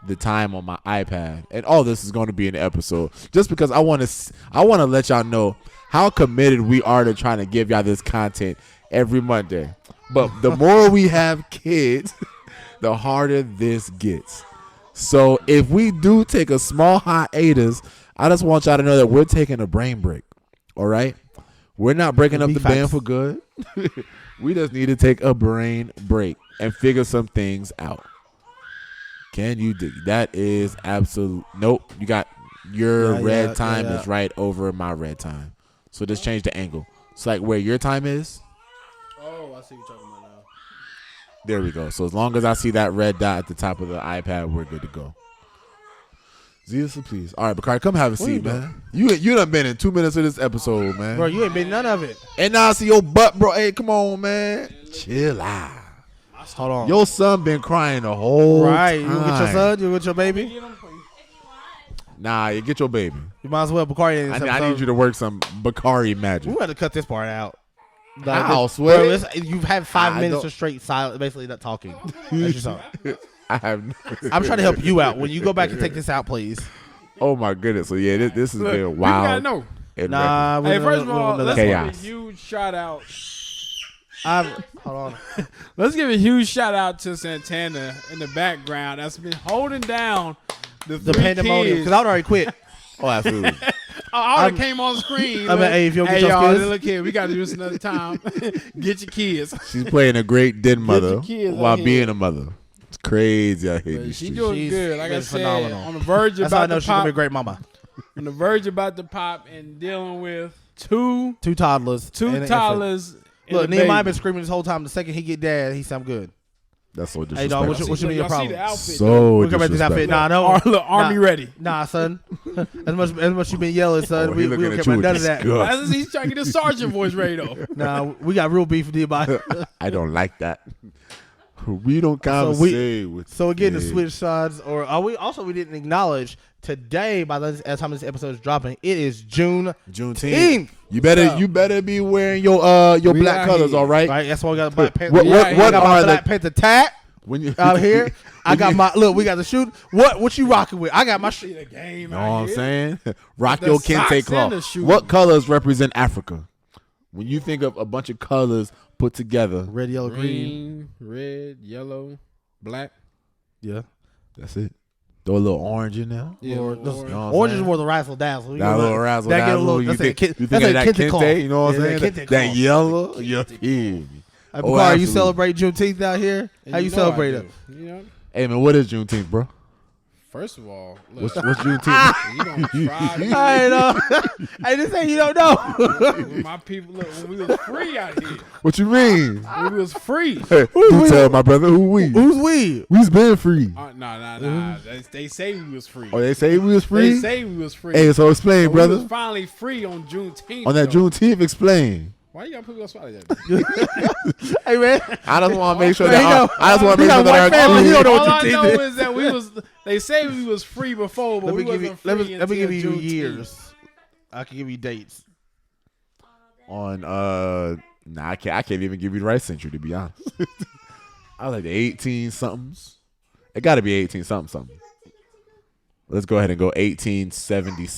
Speaker 1: the time on my iPad, and all this is going to be in the episode, just because I want to let y'all know how committed we are to trying to give y'all this content every Monday. But the more we have kids, the harder this gets. So if we do take a small hiatus, I just want y'all to know that we're taking a brain break. All right, we're not breaking up the band for good. We just need to take a brain break and figure some things out. Can you do that? Is absolute. Nope. You got your red time is right over my red time. So just change the angle. It's like where your time is.
Speaker 2: Oh, I see what you're talking about now.
Speaker 1: There we go. So as long as I see that red dot at the top of the iPad, we're good to go. Jesus, please. All right, Bakari, come have a seat,
Speaker 2: you
Speaker 1: man. You done been in 2 minutes of this episode, man.
Speaker 2: Bro, you ain't been none of it.
Speaker 1: And now I see your butt, bro. Hey, come on, man. Chill out.
Speaker 2: Hold on.
Speaker 1: Your son been crying the whole
Speaker 2: right.
Speaker 1: time.
Speaker 2: You get your son? You get your baby?
Speaker 1: Nah, you get your baby.
Speaker 2: You might as well Bakari in this
Speaker 1: I
Speaker 2: episode.
Speaker 1: need you to work some Bakari magic.
Speaker 2: We got to cut this part out.
Speaker 1: How,
Speaker 2: Bro,
Speaker 1: Sweat?
Speaker 2: you've had 5
Speaker 1: I
Speaker 2: minutes
Speaker 1: don't-
Speaker 2: of straight silence, basically not talking. That's your son.
Speaker 1: I have.
Speaker 2: I'm trying to help you out. When you go back and take this out, please.
Speaker 1: Oh my goodness! So yeah, this has
Speaker 3: Look,
Speaker 1: been
Speaker 3: people gotta
Speaker 1: wild.
Speaker 3: know.
Speaker 1: and
Speaker 2: Nah,
Speaker 3: Hey, first of all, let's give a
Speaker 1: Chaos.
Speaker 3: huge shout out.
Speaker 2: hold on.
Speaker 3: Let's give a huge shout out to Santana in the background that's been holding down the
Speaker 2: The
Speaker 3: three
Speaker 2: pandemonium.
Speaker 3: kids.
Speaker 2: Because I would already quit.
Speaker 1: Oh, absolutely.
Speaker 3: I already came on screen.
Speaker 2: I mean, hey, if you don't get
Speaker 3: hey,
Speaker 2: your
Speaker 3: y'all,
Speaker 2: kids-
Speaker 3: look here, we got to do this another time. Get your kids.
Speaker 1: She's playing a great den mother
Speaker 3: your kids
Speaker 1: while
Speaker 3: out here.
Speaker 1: being a mother. It's crazy out here. in
Speaker 3: But
Speaker 1: these
Speaker 3: she
Speaker 1: streets.
Speaker 3: doing
Speaker 2: She's
Speaker 3: good. Like I
Speaker 2: been
Speaker 3: said,
Speaker 2: phenomenal.
Speaker 3: on the verge
Speaker 2: That's how I
Speaker 3: about
Speaker 2: know
Speaker 3: to
Speaker 2: she's going to be a
Speaker 3: pop.
Speaker 2: great mama.
Speaker 3: On the verge about to pop and dealing with two
Speaker 2: Two toddlers. and an infant.
Speaker 3: toddlers. and
Speaker 2: Look,
Speaker 3: a
Speaker 2: Nehemiah
Speaker 3: baby.
Speaker 2: been screaming this whole time. The second he get dad, he said, I'm good.
Speaker 1: That's so
Speaker 2: Hey, dog,
Speaker 1: disrespectful.
Speaker 2: what should be your
Speaker 3: Y'all see
Speaker 2: problem?
Speaker 3: the outfit.
Speaker 1: So
Speaker 2: We'll come back to this outfit.
Speaker 1: disrespectful.
Speaker 2: Nah, no.
Speaker 3: Look, army
Speaker 2: Nah.
Speaker 3: ready.
Speaker 2: Nah, son. as much you been yelling, son,
Speaker 1: Oh,
Speaker 2: we
Speaker 1: he
Speaker 2: don't
Speaker 1: looking
Speaker 2: care
Speaker 1: at you
Speaker 2: about
Speaker 1: with
Speaker 2: none of that.
Speaker 1: disgust.
Speaker 3: As he's trying to get his sergeant voice ready though.
Speaker 2: Nah, we got real beef with Nehemiah.
Speaker 1: I don't like that. We don't conversate with.
Speaker 2: So again, to
Speaker 1: kids.
Speaker 2: switch sides, or we didn't acknowledge today. By the time this episode is dropping, it is Juneteenth.
Speaker 1: Juneteenth. You better be wearing your
Speaker 3: We
Speaker 1: black
Speaker 3: out
Speaker 1: colors,
Speaker 3: here.
Speaker 1: all right?
Speaker 2: Right, that's why we got a Black Panther.
Speaker 1: What
Speaker 3: Yeah,
Speaker 2: I
Speaker 1: what
Speaker 2: got my
Speaker 1: are
Speaker 2: Black
Speaker 1: the
Speaker 2: Panther tat
Speaker 1: when you
Speaker 2: out here. I
Speaker 1: when
Speaker 2: got
Speaker 1: you-
Speaker 2: my look. We got the shoot. What you rocking with? I got my shit.
Speaker 3: The game.
Speaker 1: You know what I'm saying? Rock
Speaker 3: The
Speaker 1: your
Speaker 3: socks
Speaker 1: kente
Speaker 3: and
Speaker 1: cloth.
Speaker 3: the shoes.
Speaker 1: What colors represent Africa? When you think of a bunch of colors put together,
Speaker 2: Red, yellow, green.
Speaker 3: Green, red, yellow, black.
Speaker 2: Yeah.
Speaker 1: that's it. Throw a little orange in there.
Speaker 3: Yeah,
Speaker 2: Or
Speaker 3: orange.
Speaker 1: know what I'm
Speaker 2: orange is
Speaker 1: saying?
Speaker 2: more the razzle dazzle.
Speaker 1: That little razzle
Speaker 2: that get a
Speaker 1: dazzle.
Speaker 2: little-
Speaker 1: You
Speaker 2: that's a
Speaker 1: think,
Speaker 2: kid-
Speaker 1: you think
Speaker 2: that's
Speaker 1: of
Speaker 2: a
Speaker 1: that
Speaker 2: kente cloth.
Speaker 1: kente? You know what I'm
Speaker 2: Yeah,
Speaker 1: saying?
Speaker 2: that
Speaker 1: That,
Speaker 2: kente cloth.
Speaker 1: yellow. You feel me?
Speaker 2: Hey,
Speaker 1: Oh,
Speaker 2: Bakari, you
Speaker 1: absolutely.
Speaker 2: celebrate Juneteenth out here?
Speaker 3: And
Speaker 2: How you
Speaker 3: know I
Speaker 2: celebrate
Speaker 3: do.
Speaker 2: it?
Speaker 3: You know,
Speaker 1: Hey man, what is Juneteenth, bro?
Speaker 3: first of all,
Speaker 1: What's
Speaker 3: look,
Speaker 1: Juneteenth?
Speaker 3: you gonna try
Speaker 2: I know. Hey, this ain't you don't know.
Speaker 3: when my people look when we was free out here.
Speaker 1: What you mean?
Speaker 3: When we was free.
Speaker 1: Hey,
Speaker 2: we?
Speaker 1: you tell my brother who we.
Speaker 2: Who's we?
Speaker 1: We's been free.
Speaker 3: Nah. They say we was free.
Speaker 1: Oh, they say we was free.
Speaker 3: They say we was free.
Speaker 1: Hey, so explain,
Speaker 3: But
Speaker 1: brother.
Speaker 3: We was finally free on Juneteenth.
Speaker 1: On that
Speaker 3: though.
Speaker 1: Juneteenth, explain.
Speaker 3: Why you gotta put me on spot like that?
Speaker 2: Hey man,
Speaker 1: I just want to make sure
Speaker 2: There you
Speaker 1: that
Speaker 2: go.
Speaker 1: I just want to
Speaker 2: He
Speaker 1: make
Speaker 2: got
Speaker 1: sure
Speaker 2: a white
Speaker 1: that
Speaker 2: family. He
Speaker 1: our
Speaker 2: don't know what
Speaker 3: All I
Speaker 2: Juneteenth
Speaker 3: know
Speaker 2: is.
Speaker 3: is that we was. They say we was free before, but
Speaker 2: let
Speaker 3: we
Speaker 2: me give you.
Speaker 3: wasn't
Speaker 2: Let
Speaker 3: free
Speaker 2: me give
Speaker 3: until
Speaker 2: you
Speaker 3: Juneteenth.
Speaker 2: years. I can give you dates.
Speaker 1: on I can't even give you the right century, to be honest. I was like the 18 somethings. It got to be 18 something. Let's go ahead and go 1870.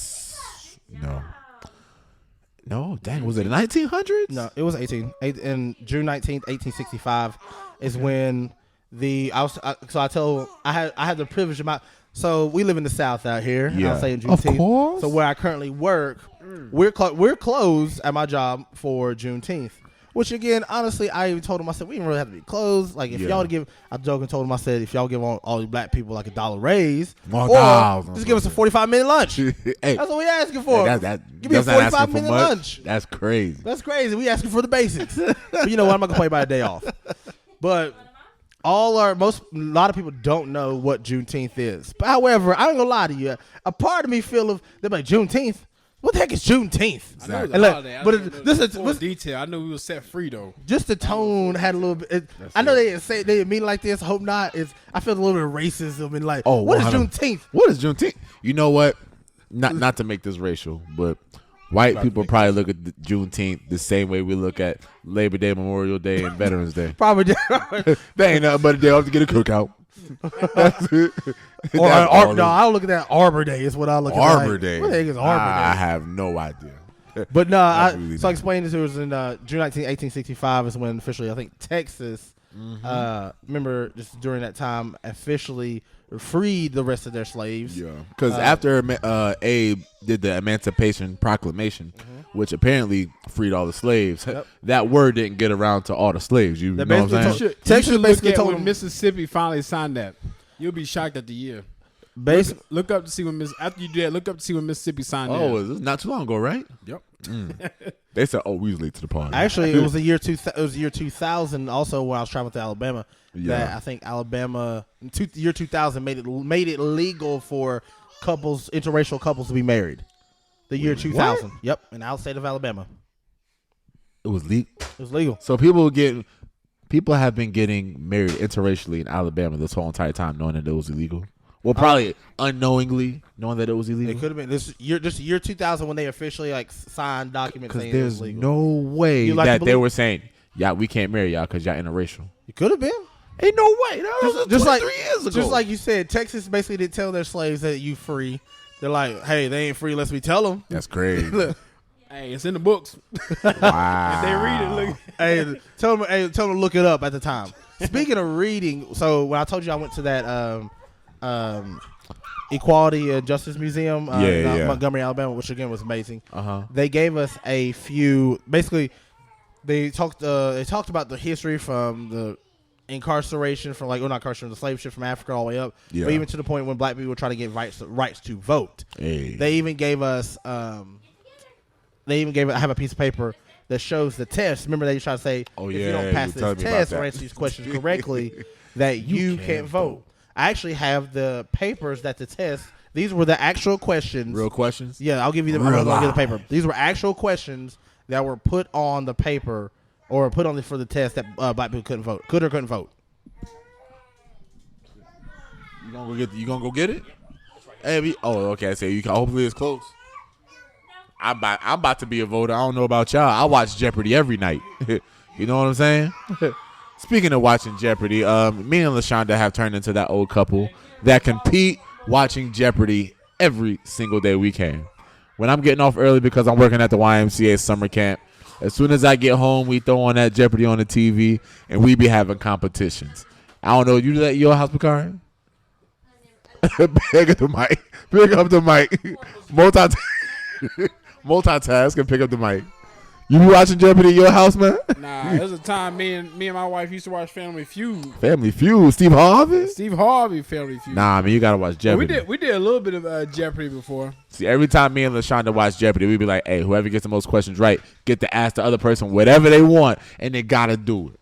Speaker 1: No, dang, was it the 1900s?
Speaker 2: No, it was 18. And June 19th, 1865 is when I had the privilege of my. So we live in the South out here. and
Speaker 1: Yeah.
Speaker 2: I'll say in
Speaker 1: Of
Speaker 2: Juneteenth.
Speaker 1: course.
Speaker 2: So where I currently work, we're closed at my job for Juneteenth. Which again, honestly, I even told him, I said, we didn't really have to be closed. Like if
Speaker 1: Yeah.
Speaker 2: y'all give, I joked and told him, I said, if y'all give all these black people like $1 raise, or
Speaker 1: $1.
Speaker 2: just give us a 45-minute lunch.
Speaker 1: Hey,
Speaker 2: That's what we asking for. Give me a
Speaker 1: that's not asking
Speaker 2: 45-minute
Speaker 1: for much.
Speaker 2: lunch.
Speaker 1: That's crazy.
Speaker 2: That's crazy. We asking for the basics. But you know what? I'm not gonna play by a day off. But a lot of people don't know what Juneteenth is. But however, I ain't gonna lie to you. A part of me they're like Juneteenth. What the heck is Juneteenth?
Speaker 3: I know it was
Speaker 2: And
Speaker 3: a
Speaker 2: look,
Speaker 3: holiday. I
Speaker 2: but
Speaker 3: didn't
Speaker 2: it-
Speaker 3: know
Speaker 2: this
Speaker 3: the
Speaker 2: is-
Speaker 3: full
Speaker 2: this-
Speaker 3: detail. I knew we was set free though.
Speaker 2: Just the tone had a little bit. I know they didn't say they didn't mean like this. I hope not. I felt a little bit of racism and like,
Speaker 1: Oh,
Speaker 2: what is
Speaker 1: 100.
Speaker 2: Juneteenth?
Speaker 1: What is Juneteenth? You know what? Not to make this racial, but white people probably look at the Juneteenth the same way we look at Labor Day, Memorial Day, and Veterans Day.
Speaker 2: Probably.
Speaker 1: They ain't nothing but a day off to get a cookout. That's it.
Speaker 2: Or
Speaker 1: That's all
Speaker 2: no,
Speaker 1: it
Speaker 2: I look at that Arbor Day. Is what I look at.
Speaker 1: Arbor
Speaker 2: like,
Speaker 1: Day.
Speaker 2: What the heck is Arbor
Speaker 1: I
Speaker 2: Day?
Speaker 1: have no idea.
Speaker 2: But no,
Speaker 1: That's really
Speaker 2: so I
Speaker 1: nice.
Speaker 2: explained this. It was in June 19, 1865 is when officially, I think Texas, remember just during that time, officially freed the rest of their slaves.
Speaker 1: Yeah, because after Abe did the Emancipation Proclamation, which apparently freed all the slaves,
Speaker 2: Yep.
Speaker 1: that word didn't get around to all the slaves. You know what I'm
Speaker 2: basically
Speaker 1: saying?
Speaker 2: told-
Speaker 3: You
Speaker 2: Texas
Speaker 3: should
Speaker 2: basically
Speaker 3: look at
Speaker 2: told
Speaker 3: when
Speaker 2: them-
Speaker 3: Mississippi finally signed that. You'll be shocked at the year.
Speaker 2: Basically,
Speaker 3: Look up to see when after you do that. Look up to see when Mississippi signed
Speaker 1: Oh,
Speaker 3: that.
Speaker 1: is this not too long ago, right?
Speaker 3: Yep.
Speaker 1: They said, "Oh, we was late to the party."
Speaker 2: actually, it was the year it was the year 2000. Also, when I was traveling to Alabama, that
Speaker 1: Yeah.
Speaker 2: I think Alabama year 2000 made it legal for interracial couples to be married. The year 2000. What? Yep, in our state of Alabama.
Speaker 1: It was legal.
Speaker 2: It was legal.
Speaker 1: So people have been getting married interracially in Alabama this whole entire time, knowing that it was illegal. Well, probably unknowingly knowing that it was illegal.
Speaker 2: It could have been this year 2000 when they officially signed documents saying
Speaker 1: there's
Speaker 2: it was legal.
Speaker 1: no way that they were saying, "Yeah, we can't marry y'all because y'all interracial."
Speaker 2: It could have been.
Speaker 1: Ain't no way. That was just 23 years ago.
Speaker 2: Just like you said, Texas basically didn't tell their slaves that you free. They're like, hey, they ain't free unless we tell them.
Speaker 1: That's crazy.
Speaker 2: Look.
Speaker 3: Hey, it's in the books.
Speaker 1: Wow.
Speaker 3: If they read it, look.
Speaker 2: Hey, tell them to look it up at the time. Speaking of reading, so when I told you I went to that Equality and Justice Museum in Montgomery, Alabama, which again was amazing. They gave us a few. Basically, they talked about the history from the incarceration from not incarceration, the slave ship from Africa all the way up, but even to the point when black people were trying to get rights to vote.
Speaker 1: Hey.
Speaker 2: They even gave us. I have a piece of paper that shows the test. Remember, they try to say if you don't pass this test or answer these questions correctly, that you can't vote. I actually have the papers that the test. These were the actual questions.
Speaker 1: Real questions?
Speaker 2: Yeah, I'll give you the paper. These were actual questions that were put on the paper or put on for the test that black people couldn't vote, could or couldn't vote.
Speaker 1: You gonna go get it? Hey, okay. So you can. Hopefully it's close. I'm about to be a voter. I don't know about y'all. I watch Jeopardy every night. You know what I'm saying? Speaking of watching Jeopardy, me and LaShonda have turned into that old couple that compete watching Jeopardy every single day we can. When I'm getting off early because I'm working at the YMCA summer camp, as soon as I get home, we throw on that Jeopardy on the TV, and we be having competitions. I don't know. You do that at your house, Bakari? Pick up the mic. Pick up the mic. Multitask and pick up the mic. You be watching Jeopardy at your house, man?
Speaker 3: Nah, there's a time me and my wife used to watch Family Feud.
Speaker 1: Family Feud? Steve Harvey?
Speaker 3: Steve Harvey Family Feud.
Speaker 1: Nah, man, you gotta watch Jeopardy.
Speaker 3: We did a little bit of Jeopardy before.
Speaker 1: See, every time me and LaShonda watch Jeopardy, we be like, hey, whoever gets the most questions right, get to ask the other person whatever they want, and they gotta do it.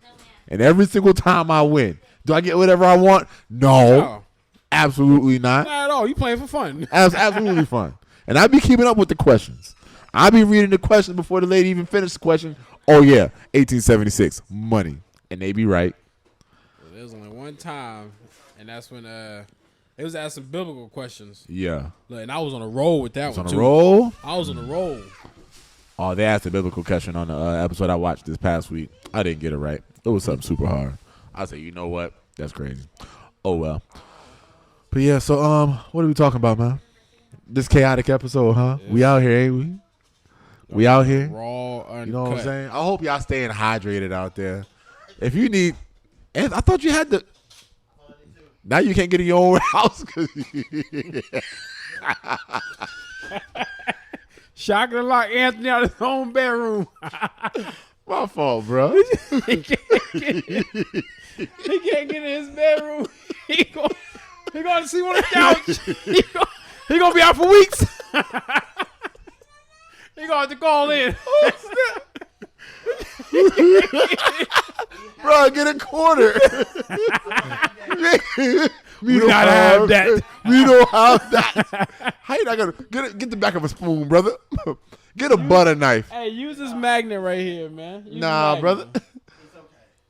Speaker 1: And every single time I win. Do I get whatever I want? No. Absolutely not.
Speaker 3: Not at all. You playing for fun.
Speaker 1: Absolutely fun. And I be keeping up with the questions. I be reading the questions before the lady even finished the question. Oh, yeah, 1876, money. And they be right.
Speaker 3: Well, there was only one time, and that's when they was asking biblical questions.
Speaker 1: Yeah.
Speaker 3: Look, and I was on a roll with that one,
Speaker 1: too. On a roll?
Speaker 3: I was on a roll.
Speaker 1: Oh, they asked a biblical question on the episode I watched this past week. I didn't get it right. It was something super hard. I said, you know what? That's crazy. Oh, well. But, yeah, so what are we talking about, man? This chaotic episode, huh? Yeah. We out here, ain't we? We out here.
Speaker 3: Raw, uncut.
Speaker 1: You know what I'm saying? I hope y'all staying hydrated out there. If you need, and I thought you had the. Now you can't get in your own house.
Speaker 3: Shocking to lock Anthony out of his own bedroom.
Speaker 1: My fault, bro.
Speaker 3: He can't get in his bedroom. He going to sleep on the couch. He gonna be out for weeks. He gonna have to call in.
Speaker 1: Bro, get a quarter.
Speaker 3: We not have that.
Speaker 1: We don't have that. How you not gonna get the back of a spoon, brother? Get a butter knife.
Speaker 3: Hey, use this magnet right here, man.
Speaker 1: Nah, brother.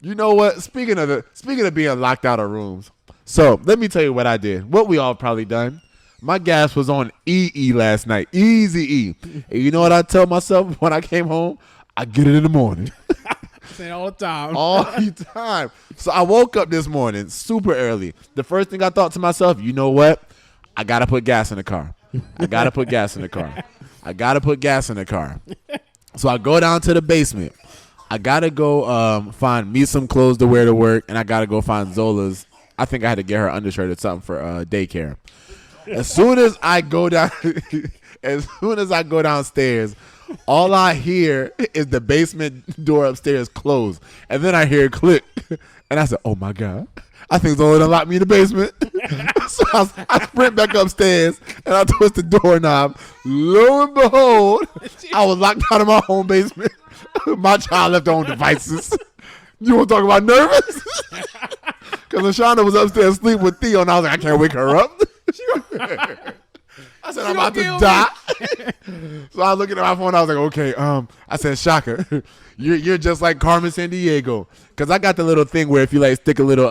Speaker 1: You know what? Speaking of being locked out of rooms. So let me tell you what I did. What we all probably done. My gas was on EE last night. Easy E. And you know what I tell myself when I came home? I get it in the morning.
Speaker 3: Saying all the time.
Speaker 1: All the time. So I woke up this morning super early. The first thing I thought to myself, you know what? I got to put gas in the car. I got to put gas in the car. I got to put gas in the car. So I go down to the basement. I got to go find me some clothes to wear to work, and I got to go find Zola's. I think I had to get her undershirt or something for daycare. As soon as I go downstairs, all I hear is the basement door upstairs close. And then I hear it click. And I said, oh, my God. I think Zola done locked me in the basement. So I sprint back upstairs, and I twist the doorknob. Lo and behold, I was locked out of my home basement. My child left her own devices. You want to talk about nervous? Because LaShonda was upstairs asleep with Theo, and I was like, I can't wake her up. I said, I'm about to die. So I was looking at my phone. I was like, okay. I said, Shaka, you're just like Carmen Sandiego, because I got the little thing where if you like stick a little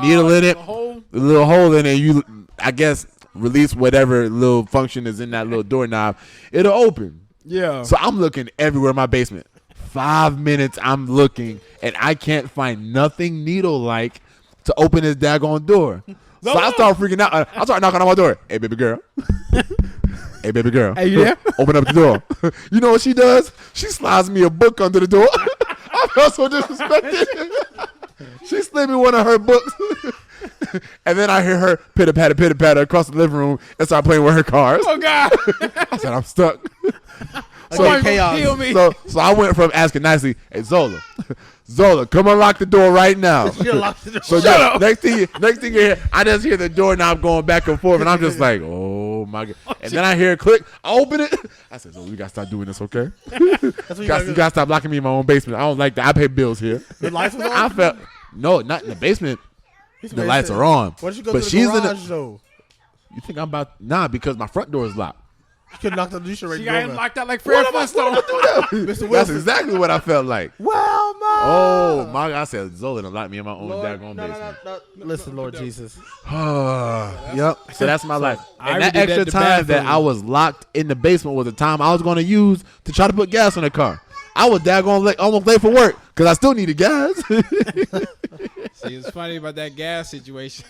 Speaker 1: needle in it, a little hole in it, you I guess release whatever little function is in that little doorknob, it'll open.
Speaker 3: Yeah.
Speaker 1: So I'm looking everywhere in my basement. 5 minutes I'm looking, and I can't find nothing needle-like to open this daggone door. So I start freaking out. I start knocking on my door. Hey, baby girl. Hey, baby girl.
Speaker 3: Hey, you there?
Speaker 1: Open up the door. You know what she does? She slides me a book under the door. I felt so disrespected. She slid me one of her books. And then I hear her pitter-patter across the living room and start playing with her cars.
Speaker 3: Oh, God.
Speaker 1: I said, I'm stuck.
Speaker 2: Chaos.
Speaker 1: So I went from asking nicely, hey, Zola, come unlock the door right now. So
Speaker 3: Shut up.
Speaker 1: next thing you hear, I just hear the doorknob going back and forth, and I'm just like, oh my God. And then I hear a click. I open it. I said, Zola, we gotta stop doing this, okay? You gotta stop locking me in my own basement. I don't like that. I pay bills here.
Speaker 2: The lights was on?
Speaker 1: I felt not in the basement. The lights are on.
Speaker 2: Why don't you go
Speaker 1: but
Speaker 2: to
Speaker 1: she's
Speaker 2: the
Speaker 1: in
Speaker 2: garage, though?
Speaker 1: You think I'm about because my front door is locked.
Speaker 2: You could knock the you should
Speaker 3: She got him locked out like Fred Flintstone.
Speaker 2: Mr.
Speaker 1: That's
Speaker 2: Wilson.
Speaker 1: exactly what I felt like.
Speaker 2: Well, no.
Speaker 1: Oh my God! I said Zola done locked me in my own daggone basement.
Speaker 2: No. Listen, Lord Jesus.
Speaker 1: Yep. So that's my life.
Speaker 3: I
Speaker 1: And that
Speaker 3: already did
Speaker 1: extra
Speaker 3: that
Speaker 1: time
Speaker 3: to
Speaker 1: that
Speaker 3: bathroom.
Speaker 1: I was locked in the basement was the time I was going to use to try to put gas in the car. I was daggone almost late for work because I still needed gas.
Speaker 3: See, it's funny about that gas situation.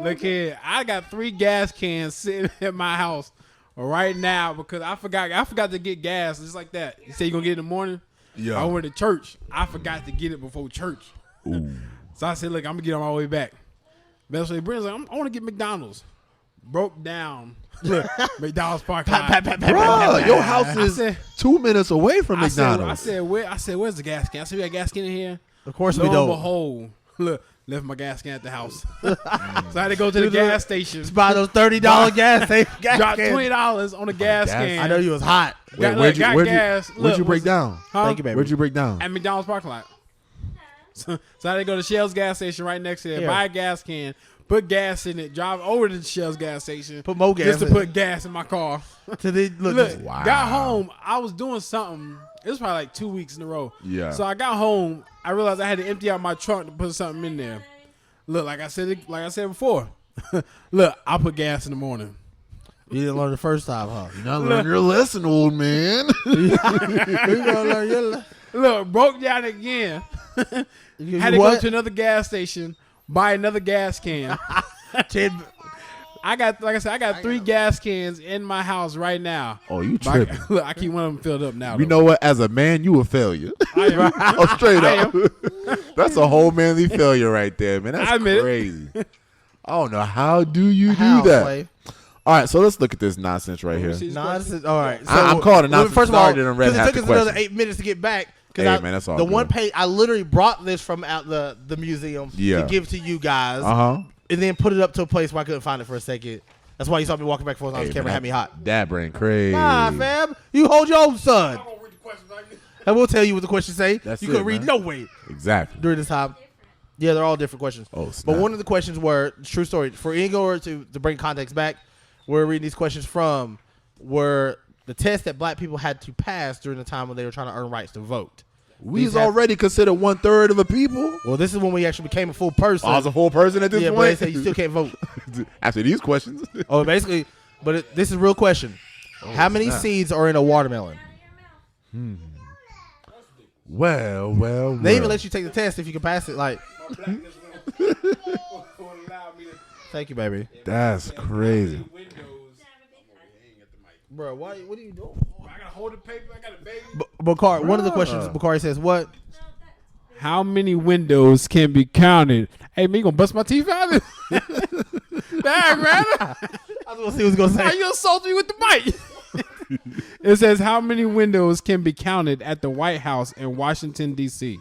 Speaker 3: Look here, I got 3 gas cans sitting at my house right now because I forgot to get gas. Just like that. You say you're gonna get it in the morning?
Speaker 1: Yeah.
Speaker 3: I went to church. I forgot to get it before church. So I said, look, I'm gonna get on my way back. Eventually, Brent's like, I want to get McDonald's. Broke down. Look, McDonald's parking lot.
Speaker 1: Bro, your house is
Speaker 3: said-
Speaker 1: 2 minutes away from
Speaker 3: I
Speaker 1: McDonald's.
Speaker 3: said, where's the gas can? I said, we got gas can in here.
Speaker 2: Of course
Speaker 3: Lo
Speaker 2: we
Speaker 3: and
Speaker 2: don't.
Speaker 3: behold, look, left my gas can at the house. So I had to go to the gas station.
Speaker 2: Just buy those $30 gas
Speaker 3: Dropped
Speaker 2: cans.
Speaker 3: $20 on the gas can.
Speaker 2: I know you was hot.
Speaker 3: Got,
Speaker 1: Where'd
Speaker 3: gas.
Speaker 1: you
Speaker 3: Look,
Speaker 1: break down?
Speaker 3: Huh?
Speaker 2: Thank you, baby.
Speaker 1: Where'd you break down?
Speaker 3: At McDonald's parking lot. So I had to go to Shell's gas station right next to there,
Speaker 2: Yeah.
Speaker 3: buy a gas can, put gas in it, drive over to Shell's gas station,
Speaker 2: Put more gas
Speaker 3: just to
Speaker 2: in it.
Speaker 3: put gas in my car.
Speaker 2: Look,
Speaker 3: Got home. I was doing something. It was probably like 2 weeks in a row.
Speaker 1: Yeah.
Speaker 3: So I got home. I realized I had to empty out my trunk to put something in there. Look, like I said before. Look, I put gas in the morning.
Speaker 2: you didn't learn the first time, huh?
Speaker 1: You not learn your lesson, old man.
Speaker 2: You gonna learn your
Speaker 3: Look, broke down again.
Speaker 2: you
Speaker 3: Had to
Speaker 2: what?
Speaker 3: go to another gas station, buy another gas can. I got 3 gas cans in my house right now.
Speaker 1: Oh, you
Speaker 3: But
Speaker 1: tripping.
Speaker 3: look, I keep one of them filled up now.
Speaker 1: You
Speaker 3: though.
Speaker 1: know what? As a man, you a failure.
Speaker 3: I am.
Speaker 1: Oh, straight
Speaker 3: I
Speaker 1: up. That's a whole manly failure right there, man. That's
Speaker 3: I admit it.
Speaker 1: crazy. I don't know. How do you
Speaker 2: How,
Speaker 1: do that?
Speaker 2: Slay?
Speaker 1: All right, so let's look at this nonsense right here.
Speaker 3: See,
Speaker 2: Nonsense. All right.
Speaker 1: I'm calling it nonsense.
Speaker 2: First of all,
Speaker 1: Sorry that I read
Speaker 2: because it
Speaker 1: half
Speaker 2: took
Speaker 1: the
Speaker 2: us another
Speaker 1: question.
Speaker 2: 8 minutes to get back.
Speaker 1: Hey, man, that's all
Speaker 2: The
Speaker 1: good.
Speaker 2: one page, I literally brought this from out the museum
Speaker 1: Yeah.
Speaker 2: to give to you guys,
Speaker 1: Uh-huh.
Speaker 2: and then put it up to a place where I couldn't find it for a second. That's why you saw me walking back and forth on the camera. Had me hot.
Speaker 1: Dad brain crazy.
Speaker 2: Nah, fam. You hold your own son. I will tell you what the questions say.
Speaker 1: That's
Speaker 2: you
Speaker 1: it,
Speaker 2: couldn't read
Speaker 1: man.
Speaker 2: no way
Speaker 1: Exactly.
Speaker 2: during this time. Yeah, they're all different questions.
Speaker 1: Oh,
Speaker 2: But
Speaker 1: snap.
Speaker 2: one of the questions were, true story, for Igor to bring context back, we're reading these questions from were the tests that black people had to pass during the time when they were trying to earn rights to vote.
Speaker 1: We's
Speaker 2: have-
Speaker 1: already considered 1/3 of the people.
Speaker 2: Well, this is when we actually became a full person.
Speaker 1: I was a full person at this
Speaker 2: yeah, but they
Speaker 1: point.
Speaker 2: say you still can't vote.
Speaker 1: After these questions.
Speaker 2: Oh, basically, but this is a real question. How many
Speaker 1: snap.
Speaker 2: seeds are in a watermelon?
Speaker 1: Well.
Speaker 2: They even let you take the test if you can pass it. Like, thank you, baby.
Speaker 1: That's crazy.
Speaker 2: Bro, what are you doing?
Speaker 3: I gotta hold the paper. I got a baby.
Speaker 2: Bakari, one of the questions, Bakari says, what?
Speaker 3: How many windows can be counted? Hey, me gonna bust my teeth out of it. Dang, man.
Speaker 2: I was going to see what he was going to
Speaker 3: Why
Speaker 2: say.
Speaker 3: you assault me with the mic? It says how many windows can be counted at the White House in Washington, D.C.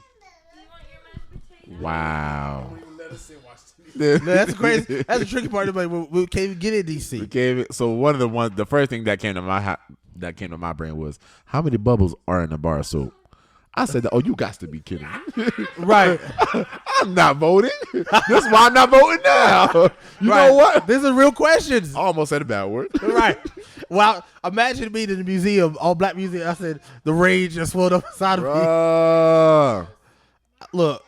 Speaker 1: Wow.
Speaker 2: No, that's crazy. That's the tricky part. But we can't even get in DC.
Speaker 1: Okay, so the first thing that came to my brain was how many bubbles are in a bar of soap. I said, "Oh, you got to be kidding me."
Speaker 2: Right.
Speaker 1: I'm not voting. That's why I'm not voting now. You
Speaker 2: Right.
Speaker 1: know what?
Speaker 2: These are real questions.
Speaker 1: I almost said a bad word.
Speaker 2: Right. Well, imagine being in the museum, all black museum. I said the rage just swelled up inside of me.
Speaker 1: Bruh.
Speaker 2: Look,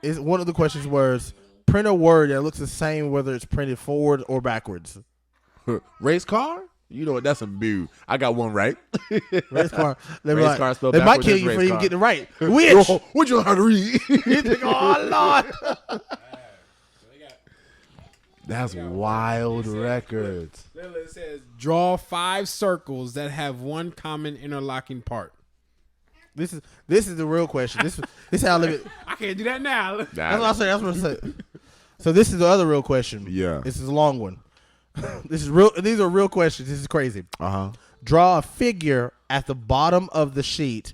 Speaker 2: is one of the questions was print a word that looks the same whether it's printed forward or backwards.
Speaker 1: Race car? You know what? That's a boo. I got one right.
Speaker 2: Race car. They,
Speaker 1: Race
Speaker 2: like,
Speaker 1: car spelled
Speaker 2: they might
Speaker 1: backwards
Speaker 2: kill
Speaker 1: is
Speaker 2: you for
Speaker 1: race
Speaker 2: even
Speaker 1: car.
Speaker 2: getting it right. Which?
Speaker 1: Would you learn how to read?
Speaker 2: Oh, Lord.
Speaker 1: That's wild records.
Speaker 3: It says draw 5 circles that have one common interlocking part.
Speaker 2: This is the real question. This is how I live it.
Speaker 3: I can't do that now.
Speaker 2: That's what I say. That's what I say. So this is the other real question.
Speaker 1: Yeah.
Speaker 2: This is a long one. This is real. These are real questions. This is crazy. Draw a figure at the bottom of the sheet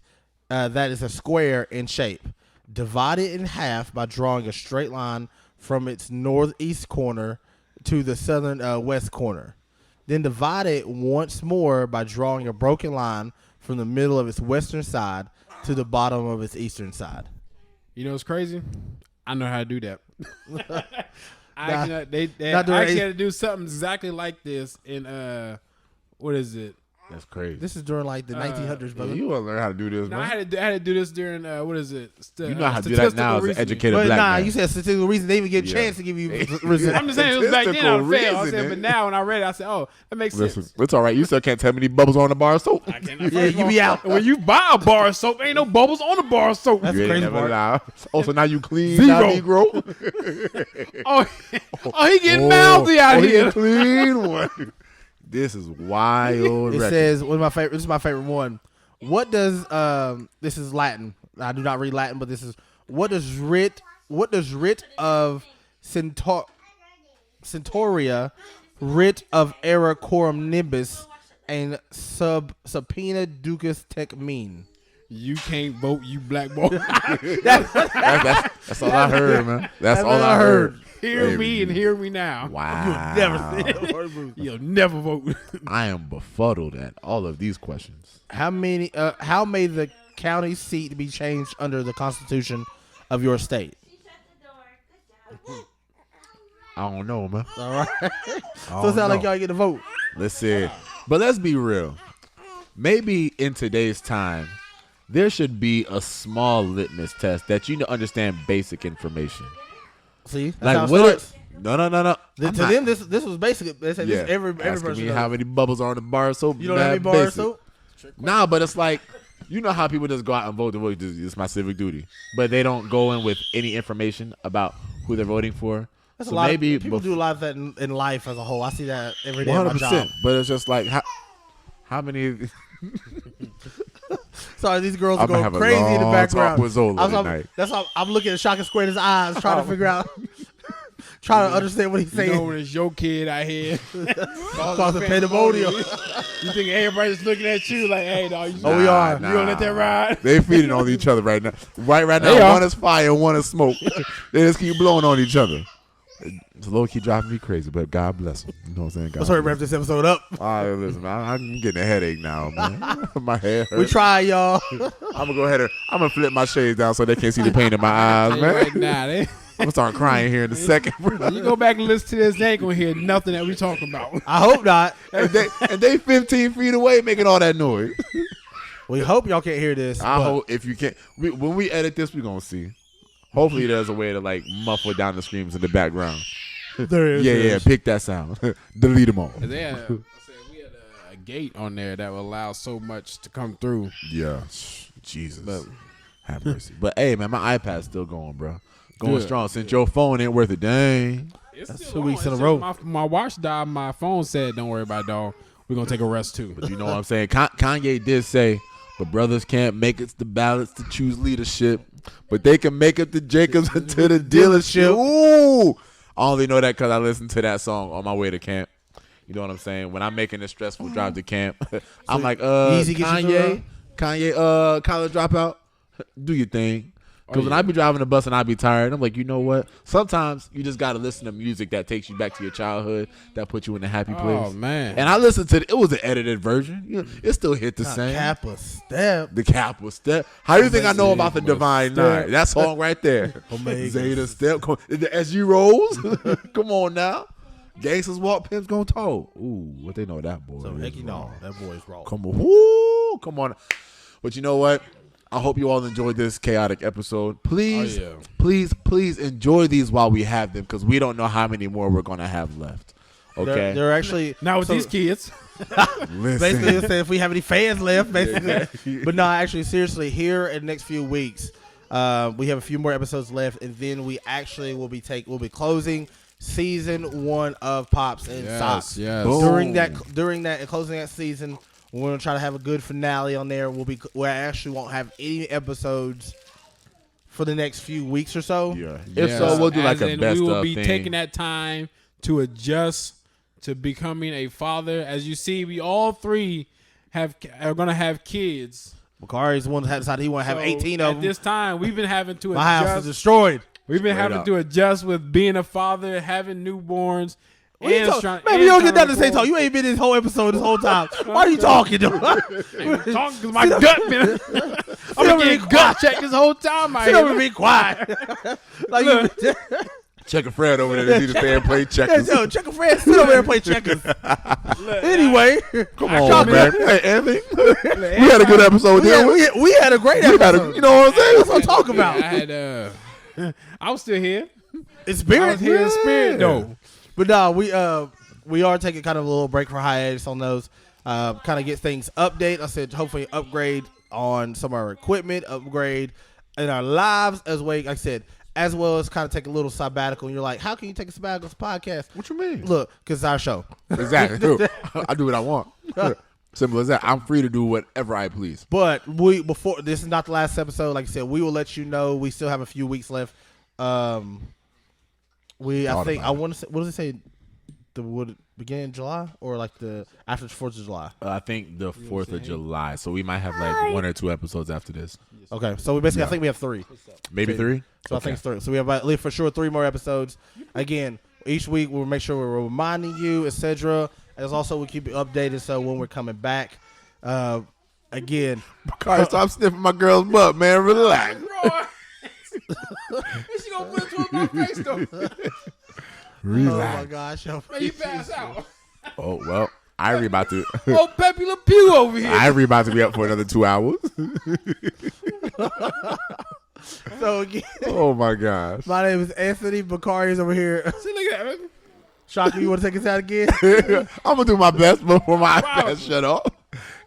Speaker 2: that is a square in shape. Divide it in half by drawing a straight line from its northeast corner to the southern west corner. Then divide it once more by drawing a broken line from the middle of its western side to the bottom of its eastern side.
Speaker 3: You know what's crazy? I know how to do that. They
Speaker 2: not doing
Speaker 3: actually
Speaker 2: it.
Speaker 3: had to do something exactly like this in what is it?
Speaker 1: That's crazy.
Speaker 2: This is during like the 1900s, brother.
Speaker 1: You want to learn how to do this,
Speaker 3: No,
Speaker 1: man?
Speaker 3: I had to do this during what is it?
Speaker 1: You know how to do that now as an educated
Speaker 2: But
Speaker 1: black
Speaker 2: nah,
Speaker 1: man.
Speaker 2: you said statistical reason. They even get a
Speaker 1: Yeah.
Speaker 2: chance to give you
Speaker 3: I'm just saying it was back then. I would fail. I said,
Speaker 1: Statistical
Speaker 3: but now when I read it, I said, oh, that makes
Speaker 1: Listen,
Speaker 3: sense.
Speaker 1: it's all right. You still can't tell me any bubbles on the bar of soap.
Speaker 3: I can't,
Speaker 2: Yeah, you be out.
Speaker 3: When you buy a bar of soap, ain't no bubbles on the bar of soap.
Speaker 2: That's
Speaker 1: You
Speaker 2: the
Speaker 1: ain't
Speaker 2: crazy
Speaker 1: never
Speaker 2: part.
Speaker 1: allowed. Oh, so now you clean,
Speaker 3: Zero.
Speaker 1: now Negro.
Speaker 3: oh, he getting mouthy out
Speaker 1: he
Speaker 3: here.
Speaker 1: a clean one. This is wild.
Speaker 2: It
Speaker 1: record.
Speaker 2: says one of my favorite. This is my favorite one. What does this is Latin. I do not read Latin, but this is what does writ of Centauria, writ of era quorum nibus, and subpoena ducus tec mean?
Speaker 3: You can't vote, you black boy.
Speaker 1: That's all I heard, man. That's all I heard.
Speaker 3: Hear me and hear me now.
Speaker 1: Wow.
Speaker 3: You'll never vote.
Speaker 1: I am befuddled at all of these questions.
Speaker 2: How may the county seat be changed under the Constitution of your state?
Speaker 4: She shut the door. Good job.
Speaker 1: I don't know, man.
Speaker 2: All right.
Speaker 1: I
Speaker 2: So it sounds
Speaker 1: don't
Speaker 2: like
Speaker 1: know.
Speaker 2: y'all get a vote.
Speaker 1: Let's see. But let's be real. Maybe in today's time, there should be a small litmus test that you understand basic information.
Speaker 2: See, that's
Speaker 1: Like
Speaker 2: how it
Speaker 1: what?
Speaker 2: starts.
Speaker 1: No.
Speaker 2: To
Speaker 1: I'm not-
Speaker 2: them, this was basically they said
Speaker 1: yeah.
Speaker 2: this every
Speaker 1: Asking
Speaker 2: person
Speaker 1: me
Speaker 2: knows.
Speaker 1: how many bubbles are on the bar of soap.
Speaker 2: You don't have any
Speaker 1: Mad
Speaker 2: bar of
Speaker 1: basic.
Speaker 2: soap?
Speaker 1: Nah, but it's like, you know how people just go out and vote. It's my civic duty, but they don't go in with any information about who they're voting for.
Speaker 2: That's
Speaker 1: So
Speaker 2: a lot.
Speaker 1: maybe
Speaker 2: People do a lot of that in life as a whole. I see that every day at my
Speaker 1: 100%.
Speaker 2: job.
Speaker 1: But it's just like how many?
Speaker 2: Sorry, these girls
Speaker 1: I'm
Speaker 2: are
Speaker 1: gonna
Speaker 2: going
Speaker 1: have a
Speaker 2: crazy in the
Speaker 1: long
Speaker 2: background.
Speaker 1: talk with Zola
Speaker 2: I'm-
Speaker 1: tonight.
Speaker 2: That's how I'm looking at Shaka Square's eyes, trying to figure out, trying to understand what he's
Speaker 3: You
Speaker 2: saying.
Speaker 3: know when it's your kid out here.
Speaker 2: Causing pandemonium.
Speaker 3: You think everybody's looking at you like, hey, dog, you,
Speaker 2: Oh, we are.
Speaker 3: you gonna let that ride?
Speaker 1: They feeding on each other right now. Right
Speaker 3: They
Speaker 1: now,
Speaker 3: are.
Speaker 1: one is fire, and one is smoke. They just keep blowing on each other. It's low key driving me crazy, but God bless them. You know what I'm saying? God
Speaker 2: Let's hurry
Speaker 1: bless
Speaker 2: wrap this episode up.
Speaker 1: them. All right, listen, I'm getting a headache now, man. My head hurts.
Speaker 2: We try, y'all.
Speaker 1: I'm gonna go ahead and I'm gonna flip my shades down so they can't see the pain in my eyes, man.
Speaker 3: Right now,
Speaker 1: I'm gonna start crying here in a second, bro.
Speaker 3: you go back and listen to this, they ain't gonna hear nothing that we talking about.
Speaker 2: I hope not.
Speaker 1: and they 15 feet away making all that noise.
Speaker 2: We hope y'all can't hear this.
Speaker 1: I
Speaker 2: but
Speaker 1: hope if you can't, when we edit this, we're gonna see. Hopefully, there's a way to like muffle down the screams in the background.
Speaker 2: there is.
Speaker 1: Yeah, pick that sound. Delete them all.
Speaker 3: We had a gate on there that would allow so much to come through.
Speaker 1: Yeah, Jesus,
Speaker 3: But-
Speaker 1: have mercy. But hey, man, my iPad's still going, bro. Going
Speaker 3: Good.
Speaker 1: strong. Since your phone ain't worth a dang.
Speaker 3: It's
Speaker 2: That's
Speaker 3: still
Speaker 2: 2 weeks
Speaker 3: on.
Speaker 2: in a
Speaker 3: It's
Speaker 2: row.
Speaker 3: just My watch died. My phone said, "Don't worry about it, dog. We're gonna take a rest too."
Speaker 1: But you know what I'm saying? Kanye did say, but brothers can't make it to ballots to choose leadership, but they can make it to Jacobs to the dealership. Ooh, I only know that because I listened to that song on my way to camp. You know what I'm saying? When I'm making a stressful drive to camp, I'm like,
Speaker 2: Yeezy gets you through
Speaker 1: Kanye, college dropout, do your thing. Because when I be driving the bus and I be tired, I'm like, you know what? Sometimes you just got to listen to music that takes you back to your childhood, that puts you in a happy place.
Speaker 3: Oh, man.
Speaker 1: And I listened to it was an edited version. It still hit the same.
Speaker 2: Kappa step.
Speaker 1: The cap was step. How do you think I know about the
Speaker 3: Omega
Speaker 1: Divine
Speaker 3: Step.
Speaker 1: Nine? That song right there.
Speaker 2: Omega
Speaker 1: Zeta step. The SG rolls. Come on now. Gangsters walk, pimps gon' talk. Ooh, what they know that boy.
Speaker 2: So
Speaker 1: is
Speaker 2: heck,
Speaker 1: wrong.
Speaker 2: that boy's wrong.
Speaker 1: Come on. Woo, come on. But you know what? I hope you all enjoyed this chaotic episode. Please, please enjoy these while we have them, because we don't know how many more we're gonna have left. Okay.
Speaker 2: They're actually
Speaker 3: Now with these kids.
Speaker 2: basically say if we have any fans left, basically. But no, actually, seriously, here in the next few weeks, we have a few more episodes left, and then we actually will be closing season 1 of Pops and Socks.
Speaker 3: Yes.
Speaker 2: During that and closing that season, we're gonna try to have a good finale on there. We actually won't have any episodes for the next few weeks or so.
Speaker 1: Yeah. If so, we'll do like a best
Speaker 3: we will
Speaker 1: of
Speaker 3: be
Speaker 1: thing.
Speaker 3: taking that time to adjust to becoming a father. As you see, we all three are gonna have kids.
Speaker 2: Makari's one that decided he want to have 18 of
Speaker 3: At
Speaker 2: them.
Speaker 3: this time, we've been having to
Speaker 2: My house is
Speaker 3: adjust.
Speaker 2: destroyed.
Speaker 3: We've been
Speaker 1: Straight
Speaker 3: having
Speaker 1: up.
Speaker 3: to adjust with being a father, having newborns.
Speaker 2: What you
Speaker 3: and
Speaker 2: talk-
Speaker 3: trying-
Speaker 2: Man,
Speaker 3: and
Speaker 2: you don't
Speaker 3: trying
Speaker 2: get nothing to say.
Speaker 3: record.
Speaker 2: Talk. You ain't been this whole episode this whole time. Why are you talking?
Speaker 3: Talking 'cause my gut been. I'm getting gut checked this whole time.
Speaker 2: Sit over and be quiet. Like you,
Speaker 1: Check a Fred over there to see the fan play checkers.
Speaker 2: yo, check a friend. Sit over there and play checkers. Anyway,
Speaker 1: Come on, man. Hey, Anthony. We had a good episode there.
Speaker 2: we had a great
Speaker 1: We had
Speaker 2: episode.
Speaker 1: you know what I'm saying?
Speaker 2: That's what I'm talking about.
Speaker 3: I had I was still here.
Speaker 2: It's
Speaker 3: I
Speaker 2: spirit.
Speaker 3: was here in spirit though.
Speaker 2: But no, we are taking kind of a little break for hiatus on those. Kind of get things update. I said hopefully upgrade on some of our equipment, upgrade in our lives as well. Like I said, as well as kind of take a little sabbatical. And you're like, how can you take a sabbatical podcast?
Speaker 1: What you mean?
Speaker 2: Look, because it's our show.
Speaker 1: Exactly. True. I do what I want. Simple as that. I'm free to do whatever I please.
Speaker 2: But before this is not the last episode. Like I said, we will let you know. We still have a few weeks left. I want to say. What does it say? Would it begin in July or like the after the 4th of July?
Speaker 1: I think the 4th of July. So we might have like 1 or 2 episodes after this.
Speaker 2: Okay, so we basically I think we have 3.
Speaker 1: Maybe 3?
Speaker 2: So I think it's 3. So we have at least for sure 3 more episodes. Again, each week we'll make sure we're reminding you, etc. As also we keep you updated. So when we're coming back, again,
Speaker 1: Carl, stop sniffing my girl's butt, man. Relax.
Speaker 3: She gonna put it to my face though.
Speaker 2: oh my
Speaker 1: Relax.
Speaker 2: gosh,
Speaker 3: Man, you pass out.
Speaker 1: Oh, well. Ivory about to.
Speaker 3: Oh, Pepe Le Pew over here.
Speaker 1: Ivory about to be up for another 2 hours.
Speaker 2: so again,
Speaker 1: Oh my gosh.
Speaker 2: my name is Anthony. Bakari is over here.
Speaker 3: See, look at that. Man.
Speaker 2: Shaka, you want to take us out again?
Speaker 1: I'm gonna do my best before my
Speaker 3: Wow.
Speaker 1: iPad shut off.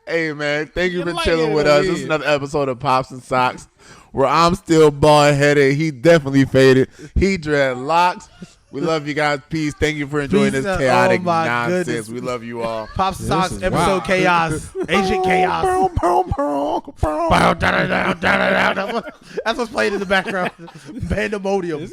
Speaker 1: Hey man, thank you
Speaker 3: You're
Speaker 1: for
Speaker 3: light
Speaker 1: chilling with
Speaker 3: over
Speaker 1: us. This is
Speaker 3: here.
Speaker 1: another episode of Pops and Socks, where I'm still bald headed. He definitely faded. He dread locks. We love you guys. Peace. Thank you for enjoying
Speaker 2: Peace
Speaker 1: this
Speaker 2: out.
Speaker 1: chaotic
Speaker 2: Oh, my
Speaker 1: nonsense.
Speaker 2: goodness.
Speaker 1: We love you all.
Speaker 2: Pop Socks
Speaker 3: is
Speaker 2: episode
Speaker 3: wild.
Speaker 2: chaos, Agent Chaos. That's what's playing in the background. Pandemonium.